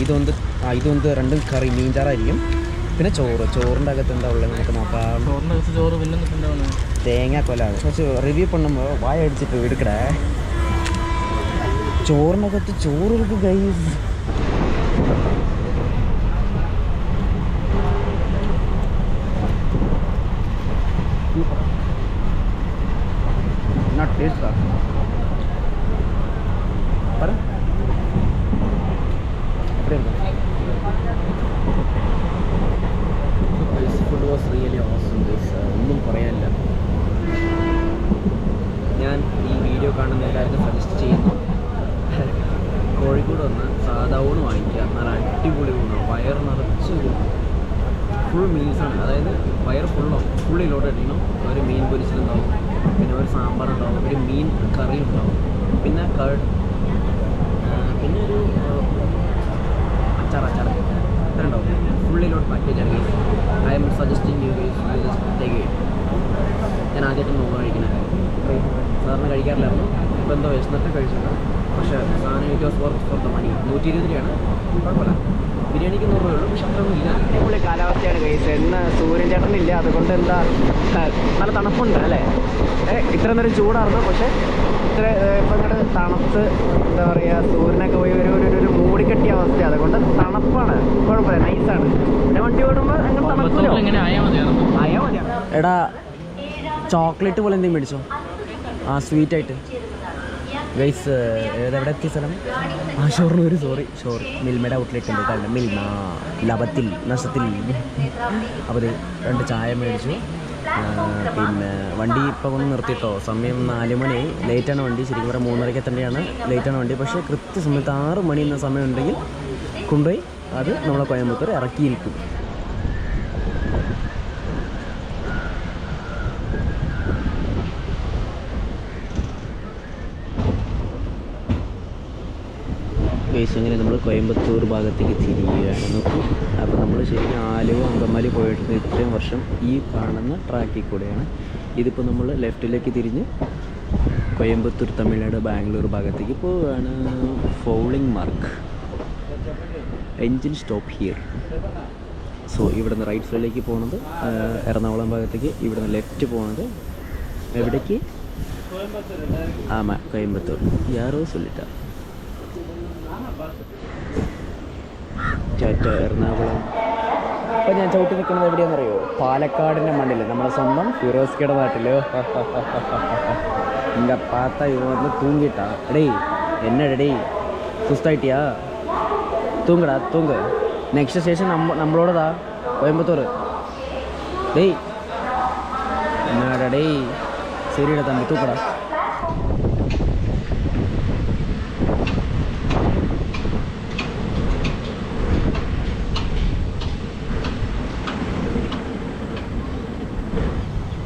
ഇതൊന്ന് 2 കറി മീൻചാറായിരിക്കും. പിന്നെ ചോറിൻ്റെ അകത്ത് എന്താ ഉള്ളത് നമുക്ക് നോക്കാം. ചോറ് പിന്നെ തേങ്ങാക്കൊല. കുറച്ച് റിവ്യൂ പണ്ണുമ്പോൾ വായ അടിച്ചിട്ട് എടുക്കടേ. ചോറിനകത്ത് ചോറ് ഇருக்கு guys. not taste that. Pardon? This food was really awesome. ഒന്നും പറയാനില്ല. ഞാൻ ഈ വീഡിയോ കാണുന്ന എല്ലാവർക്കും സജസ്റ്റ് ചെയ്യുന്നു. അടിപൊളി ഊണാണ്. വയർ നിറച്ച് ഫുൾ മീൽസാണ്. അതായത് വയർ ഫുള്ളി ലോഡ് അടിക്കണം. ഒരു മീൻ പൊരിച്ചിട്ടുണ്ടാവും, പിന്നെ ഒരു സാമ്പാറുണ്ടാവും, ഒരു മീൻ കറി ഉണ്ടാവും, പിന്നെ കർഡ്, പിന്നെ ഒരു അച്ചാർ ഇത്ര ഉണ്ടാവും. ഫുള്ളി ലോഡ് പാക്കേജാണ്. I M suggesting you guys just take it. ഞാൻ ആദ്യമായിട്ട് ഊണ് കഴിക്കുന്നത്. സാറിന് കഴിക്കാറില്ലായിരുന്നു. ഇപ്പോൾ എന്തോ വിശന്നിട്ട് കഴിച്ചിട്ടുണ്ട്. പക്ഷേ സാധനം it was for the money. 120 രൂപയാണ്. കുഴപ്പമില്ല. ബിരിയാണിക്ക് 100 രൂപയുള്ളൂ. പക്ഷെ അത്രയൊന്നും ഇല്ല. അടിപൊളി കാലാവസ്ഥയാണ് ഗൈസ്. ഇന്ന് സൂര്യൻ ചേട്ടനില്ല, അതുകൊണ്ട് എന്താ നല്ല തണുപ്പുണ്ട് അല്ലേ? ഇത്ര നേരം ചൂടായിരുന്നു, പക്ഷേ ഇത്ര ഇപ്പം ഇങ്ങോട്ട് തണുത്ത് എന്താ പറയുക, സൂര്യനൊക്കെ പോയി ഒരു മൂടിക്കെട്ടിയ അവസ്ഥയാണ്. അതുകൊണ്ട് തണുപ്പാണ്. കുഴപ്പമില്ല, നൈസാണ്. പിന്നെ വണ്ടി ഓടുമ്പോൾ അങ്ങനെ തണുപ്പില്ലോ ആയാൽ മതി. എടാ ചോക്ലേറ്റ് പോലെ എന്തെങ്കിലും മേടിച്ചോ? ആ സ്വീറ്റായിട്ട് ഗൈസ്. എവിടെ എത്തിയ സ്ഥലം? ആ ഷോറിന് സോറി മിൽമയുടെ ഔട്ട്ലെറ്റ് ഉണ്ട്. കണ്ട മിൽമ ലഭത്തിൽ നഷ്ടത്തിൽ. അപ്പോൾ 2 ചായ മേടിച്ചു. പിന്നെ വണ്ടി ഇപ്പോൾ ഒന്ന് നിർത്തിയിട്ടോ. സമയം 4 മണിയായി. ലേറ്റാണ് വണ്ടി. ശരിക്കും പറഞ്ഞാൽ 3:30 തന്നെയാണ് ലേറ്റാണ് വണ്ടി. പക്ഷേ കൃത്യസമയത്ത് 6 മണി എന്ന സമയം ഉണ്ടെങ്കിൽ കൊണ്ടുപോയി അത് നമ്മളെ കോയമ്പത്തൂർ ഇറക്കിയിരിക്കും. അങ്ങനെ നമ്മൾ കോയമ്പത്തൂർ ഭാഗത്തേക്ക് തിരിയുകയാണ്. നോക്കൂ, അപ്പോൾ നമ്മൾ ശരിക്കും ആലുവ അങ്കമാലി പോയിട്ട് ഇത്രയും വർഷം ഈ കാണുന്ന ട്രാക്കിൽ കൂടെയാണ്. ഇതിപ്പോൾ നമ്മൾ ലെഫ്റ്റിലേക്ക് തിരിഞ്ഞ് കോയമ്പത്തൂർ, തമിഴ്നാട്, ബാംഗ്ലൂർ ഭാഗത്തേക്ക് പോവുകയാണ്. Fouling mark, engine stop here. So ഇവിടെ നിന്ന് റൈറ്റ് സൈഡിലേക്ക് പോകുന്നത് എറണാകുളം ഭാഗത്തേക്ക്, ഇവിടെ നിന്ന് ലെഫ്റ്റ് പോകുന്നത് എവിടേക്ക്? കോയമ്പത്തൂർ. യാരോ സൊല്ലിട്ട എറണാകുളം. അപ്പോൾ ഞാൻ ചവിട്ടി നിൽക്കുന്നത് എവിടെയാണെന്നറിയോ? പാലക്കാടിൻ്റെ മണ്ണിൽ, നമ്മുടെ സ്വന്തം ഫിറോസ്കയുടെ നാട്ടിൽ. ഇങ്ങനെ പാത്ത യുവന്ന് തൂങ്ങിട്ടാ. എടേ എന്നടേ സുസ്തായിട്ടിയാ? തൂങ്ങടാ, തൂങ്ങ്. നെക്സ്റ്റ് സ്റ്റേഷൻ നമ്മളോടതാ കോയമ്പത്തൂർ. ഡേയ് എന്നാടാ ഡേയ്. ശരിയടാ തമ്പി, തൂക്കടാ.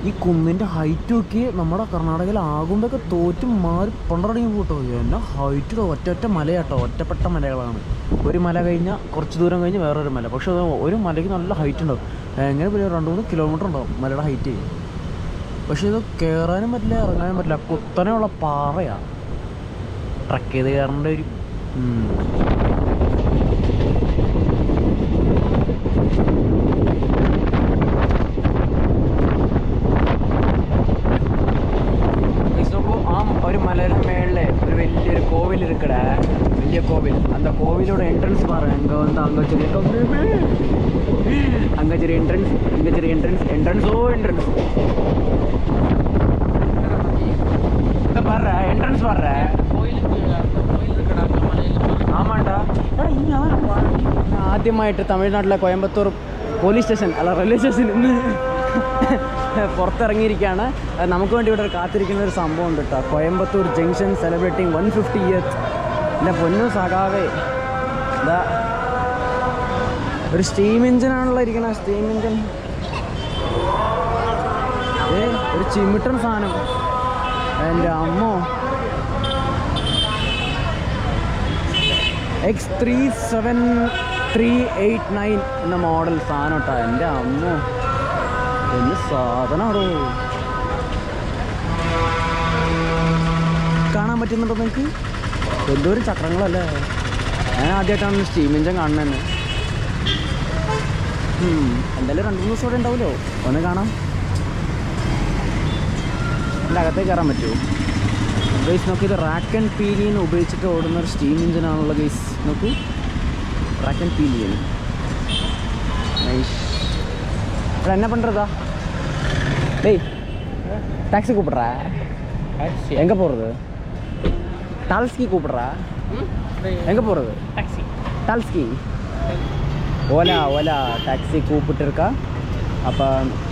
ഈ കുന്നിൻ്റെ ഹൈറ്റ് നോക്കി നമ്മുടെ കർണാടകയിൽ ആകുമ്പോഴൊക്കെ തോറ്റും മാറി പണ്ടടങ്ങി പോട്ടോ. എന്നാ ഹൈറ്റ്, ഒറ്റ മലയാട്ടോ, ഒറ്റപ്പെട്ട മലകളാണ്. ഒരു മല കഴിഞ്ഞാൽ കുറച്ച് ദൂരം കഴിഞ്ഞ് വേറൊരു മല. പക്ഷെ അത് ഒരു മലയ്ക്ക് നല്ല ഹൈറ്റ് ഉണ്ടാവും. എങ്ങനെ പോയി 2-3 കിലോമീറ്റർ ഉണ്ടാവും മലയുടെ ഹൈറ്റ്. പക്ഷെ ഇത് കയറാനും പറ്റില്ല, ഇറങ്ങാനും പറ്റില്ല. കുത്തനെയുള്ള പാറയാണ്. ട്രക്ക് ചെയ്ത് കയറേണ്ട ഒരു ഒരു മലയുടെ മേളിൽ ഒരു വലിയൊരു കോവിൽ ഇരിക്കട. വലിയ കോവിൽ. அந்த கோவிலோட என்ட்ரன்ஸ் பாரு. அங்கே வந்து அங்கச்சேரி என்ட்ரன்ஸ் பாரு. என்ட்ரன்ஸ் பாரு. ஆமாண்டா. ആദ്യമായിട്ട് തമിഴ്നാട്ടിലെ കോയമ്പത്തൂർ പോലീസ് സ്റ്റേഷൻ അല്ല റെയിൽവേ സ്റ്റേഷനിൽ നിന്ന് പുറത്തിറങ്ങിയിരിക്കുകയാണ്. നമുക്ക് വേണ്ടി ഇവിടെ കാത്തിരിക്കുന്ന ഒരു സംഭവം ഉണ്ട് കേട്ടോ. Coimbatore junction celebrating 150 years. എൻ്റെ പൊന്നു സഖാവേ, ഇതാ ഒരു സ്റ്റീം എഞ്ചിനാണല്ലോ ഇരിക്കണ. സ്റ്റീം എഞ്ചിൻ ഒരു ചിമിട്ടൻ സാധനം. എൻ്റെ അമ്മോ, X37389 എന്ന മോഡൽ സാധനം കേട്ടോ. എൻ്റെ അമ്മോ, എന്ത് സാധനമാണോ. കാണാൻ പറ്റുന്നുണ്ടോ നിങ്ങൾക്ക്? എന്തോരം ചക്രങ്ങളല്ലേ. ഞാൻ ആദ്യമായിട്ടാണ് സ്റ്റീം എഞ്ചിൻ കാണുന്നത്. എന്തായാലും 2-3 ദിവസം ഇവിടെ ഉണ്ടാവുമല്ലോ. ഒന്ന് കാണാം. എൻ്റെ അകത്തേക്ക് കയറാൻ പറ്റുമോ ഗൈസ്? നോക്കൂ, ഇത് റാക്ക് ആൻഡ് പീലിയൻ ഉപയോഗിച്ചിട്ട് ഓടുന്ന ഒരു സ്റ്റീം എഞ്ചിനാണുള്ള ഗൈസ്. നോക്കൂ, റാക്ക് ആൻഡ് പീലിയൻ. നൈസ്. என்ன பண்ணுறதா? டேய் டாக்ஸி கூப்பிட்றா. எங்கே போகிறது? டால்ஸ்கி கூப்பிட்றா. எங்கே போகிறது? டால்ஸ்கி ஓலா டாக்ஸி கூப்பிட்டுருக்கா. அப்போ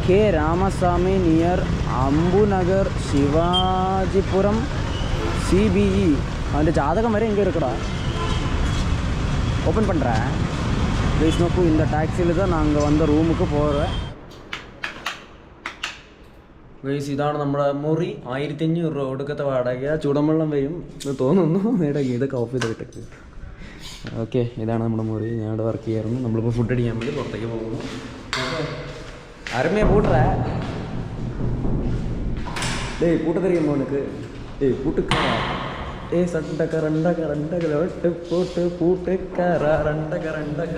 கே ராமசாமி நியர் அம்பு நகர் சிவாஜிபுரம் CBE. அந்த ஜாதகம் வரை எங்கே இருக்குடா? ஓப்பன் பண்ணுறேன். ഗൈസ് നോക്കൂ இந்த ടാക്സിയിൽ தான் நாங்கள் വന്ന റൂമുക്ക് പോகிறேன். ഗൈസ് ഇതാണ് നമ്മുടെ മുറി. 1500 രൂപ ഒടുക്കത്തെ വാടക. ചൂടൻവെള്ളം വരും എന്ന് തോന്നുന്നു. ഇതൊക്കെ ഓഫ് ചെയ്തിട്ട്. ഓക്കെ, ഇതാണ് നമ്മുടെ മുറി. ഞാൻ ഇവിടെ വർക്ക് ചെയ്യാറുണ്ട്. നമ്മളിപ്പോൾ ഫുഡ് അടിക്കാൻ വേണ്ടി പുറത്തേക്ക് പോകുന്നു. അരമേ പൂട്ടറ டேய் பூட்ட தெரியுமா உனக்கு? டேய் பூட்டுக்காரா, டேய் சண்டக்க ரெண்டக்க ரெண்டக்க ஒட்டு போட்டு பூட்டுக்காரா ரெண்டக்க ரெண்டக்க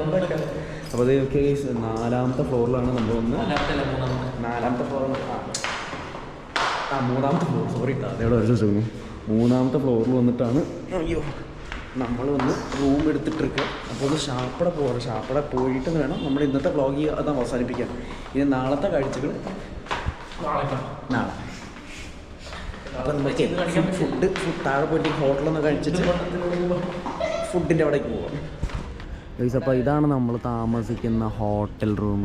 ரெண்டக்க. അപ്പോൾ അത് ഓക്കെ, 4ാമത്തെ ഫ്ലോറിലാണ് നമ്മൾ വന്ന്. 4ാമത്തെ ഫ്ലോറാണ്. മൂന്നാമത്തെ ഫ്ലോർ, സോറി കേട്ടോ, അതേവിടെ ഒരു ദിവസം 3ാമത്തെ ഫ്ലോറിൽ വന്നിട്ടാണ് അയ്യോ നമ്മൾ വന്ന് റൂം എടുത്തിട്ടിരിക്കുക. അപ്പോൾ ഒന്ന് ഷാപ്പട പോകണം. ഷാപ്പട പോയിട്ട് വേണം നമ്മൾ ഇന്നത്തെ വ്ളോഗ് അത് അവസാനിപ്പിക്കാൻ. ഇനി നാളത്തെ കാഴ്ചകൾ നാളെ. അപ്പം നമുക്ക് ഫുഡ് താഴെ പോയിട്ട് ഹോട്ടലൊന്ന് കഴിച്ചിട്ട് ഫുഡിൻ്റെ അവിടേക്ക് പോകാം. അപ്പോൾ ഇതാണ് നമ്മൾ താമസിക്കുന്ന ഹോട്ടൽ റൂം.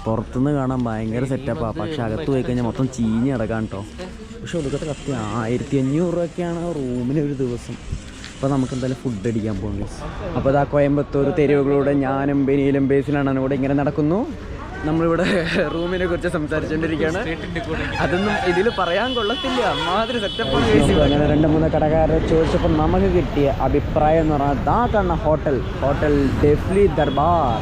പുറത്തുനിന്ന് കാണാൻ ഭയങ്കര സെറ്റപ്പാണ്, പക്ഷെ അകത്ത് പോയി കഴിഞ്ഞാൽ മൊത്തം ചീഞ്ഞ് കിടക്കാൻ കേട്ടോ. പക്ഷെ ഒടുക്കത്തെ കത്തി 1500 രൂപയൊക്കെയാണ് റൂമിന് ഒരു ദിവസം. അപ്പോൾ നമുക്ക് എന്തായാലും ഫുഡ് അടിക്കാൻ പോകും. അപ്പോൾ ഇതാ കോയമ്പത്തൂർ തെരുവുകളിലൂടെ ഞാനും ബെനിയിലും ബേസിലാണ് ഇവിടെ ഇങ്ങനെ നടക്കുന്നു. നമ്മളിവിടെ റൂമിനെ കുറിച്ച് സംസാരിച്ചുകൊണ്ടിരിക്കുകയാണ്. അതൊന്നും ഇതിൽ പറയാൻ കൊള്ളത്തില്ല, അമ്മാതിരി സെറ്റപ്പാണ്. അങ്ങനെ 2-3 കടക്കാരെ ചോദിച്ചപ്പോൾ നമുക്ക് കിട്ടിയ അഭിപ്രായം എന്ന് പറഞ്ഞാൽ ദാ കാണുന്ന ഹോട്ടൽ ഡെഫ്ലി ദർബാർ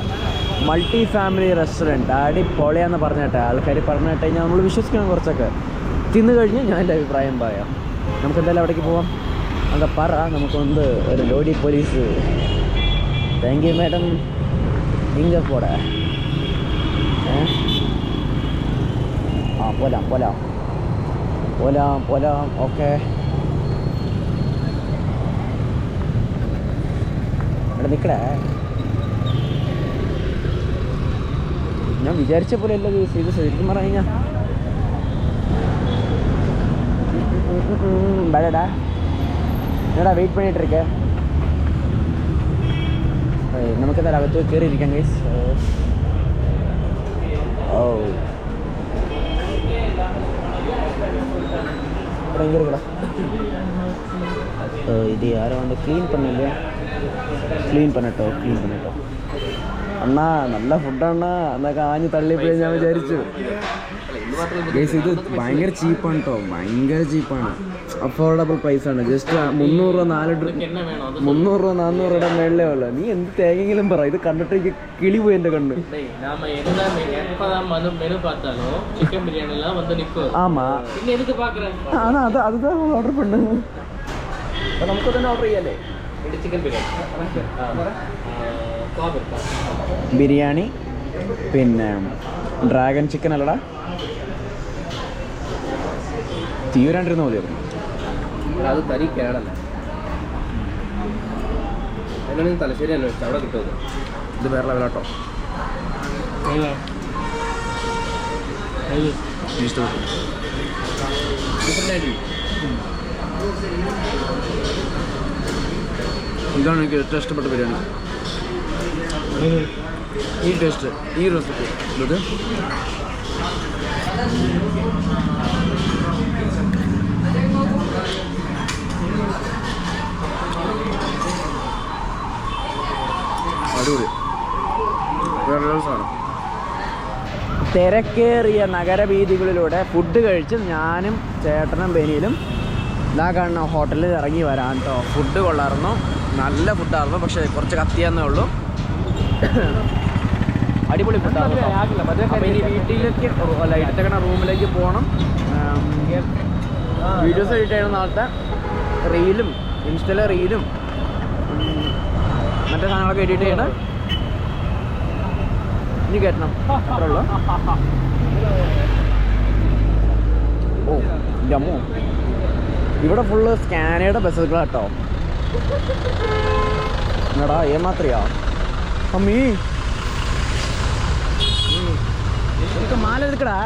മൾട്ടി ഫാമിലി റെസ്റ്റോറൻറ്റ് അടിപൊളിയാന്ന് പറഞ്ഞിട്ടെ ആൾക്കാർ പറഞ്ഞിട്ട് കഴിഞ്ഞാൽ നമ്മൾ വിശ്വസിക്കണം. കുറച്ചൊക്കെ തിന്നു കഴിഞ്ഞ് ഞാൻ എൻ്റെ അഭിപ്രായം പറയാം. നമുക്ക് എന്തായാലും അവിടേക്ക് പോവാം. അതൊക്കെ പറ. നമുക്കൊന്ന് ഒരു ലോഡി പോലീസ്. Thank you madam. ഇങ്ങ പോടാ. പോലാം. ഓക്കെ, ഇവിടെ നിൽക്കടേ. ഞാൻ വിചാരിച്ച പോലെ അല്ല ഇത് ശരിക്കും പറഞ്ഞു കഴിഞ്ഞാൽ. വേടാ என்னடா வெயிட் பண்ணிட்டு இருக்க? நமக்கு എന്തായാലും അകത്ത് കയറിയിരിക്കാം ഗൈസ്. ഓ இங்கே இருக்கடா. இது யாரும் வந்து க்ளீன் பண்ணலையா? க்ளീൻ பண்ணட்டும். അണ്ണാ നല്ല ഫുഡാണ്ണാ എന്നൊക്കെ ആഞ്ഞ് തള്ളിപ്പോയി ഞാൻ വിചാരിച്ചു. ഗൈസ് ഇത് ഭയങ്കര ചീപ്പാണ് കേട്ടോ, ഭയങ്കര ചീപ്പാണ്. അഫോർഡബിൾ പ്രൈസാണ്. ജസ്റ്റ് 300 രൂപ 300 രൂപ 400 രൂപയുടെ മേളിലേ ഉള്ളു. നീ എന്ത് തേങ്ങെങ്കിലും പറ. ഇത് കണ്ടിട്ട് എനിക്ക് കിളി പോയി എൻ്റെ കണ്ണ്. ആമാ അതുதான் ഓർഡർ பண்ணு. അപ്പോൾ നമുക്ക് തന്നെ ഓർഡർ ചെയ്യാല്ലേ? ബിരിയാണി പിന്നെ ഡ്രാഗൺ ചിക്കൻ അല്ലടാ. തീവരാണ്ടിരുന്ന മതിയായിരുന്നു. അത് തരി കേടല്ല. എങ്ങനെയും തലശ്ശേരി അന്വേഷിച്ചു അവിടെ കിട്ടുമത്. ഇത് വേറെ ലെവലാട്ടോ. ഇതാണ് എനിക്ക് ഏറ്റവും ഇഷ്ടപ്പെട്ട ബിരിയാണി. ഈ ടേസ്റ്റ്, ഈ റെസിപ്പി ഇത് അടിപൊളി. വേറെ സാധനം. തിരക്കേറിയ നഗരവീഥികളിലൂടെ ഫുഡ് കഴിച്ച് ഞാനും ചേട്ടനും ബെനിയിലും ഇതാ കാണുന്ന ഹോട്ടലിൽ ഇറങ്ങി വരാൻ കേട്ടോ. ഫുഡ് കൊള്ളായിരുന്നു, നല്ല ഫുഡായിരുന്നു. പക്ഷേ കുറച്ച് കത്തിയെന്നേ ഉള്ളൂ. അടിപൊളി ഫുഡായിരുന്നു. അപ്പോൾ ഇനി വീട്ടിലേക്ക് അല്ല എടുത്തേക്കണ റൂമിലേക്ക് പോകണം. വീഡിയോസ് എഡിറ്റായിരുന്നു നാളത്തെ. റീലും ഇൻസ്റ്റയിലെ റീലും മറ്റേ സാധനങ്ങളൊക്കെ എഡിറ്റ് ചെയ്യണം. ഇനി കയറ്റണം അത്രേ ഉള്ളൂ. ഓ ജമ്മു ഇവിടെ ഫുള്ള് സ്കാനയുടെ ബസ്സുകളാട്ടോ. എന്നടാ ഏമാത്രയാ അമ്മീ എനിക്ക് മാല എടുക്കടാ.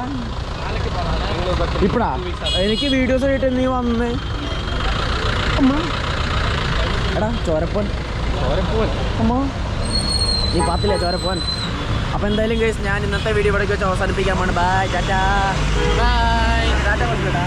ഇപ്പടാ എനിക്ക് വീഡിയോസ് ആയിട്ട് നീ വന്ന് അമ്മ എടാ ചോരപ്പോൻ അമ്മ നീ പാത്തില്ലേ ചോരപ്പോൻ. അപ്പോൾ എന്തായാലും ഗൈസ് ഞാൻ ഇന്നത്തെ വീഡിയോ ഇവിടേക്ക് വെച്ച് അവസാനിപ്പിക്കാൻ പോണ്. ബൈ ടാറ്റാ. ബൈ ടാറ്റ. പറഞ്ഞിട്ടാ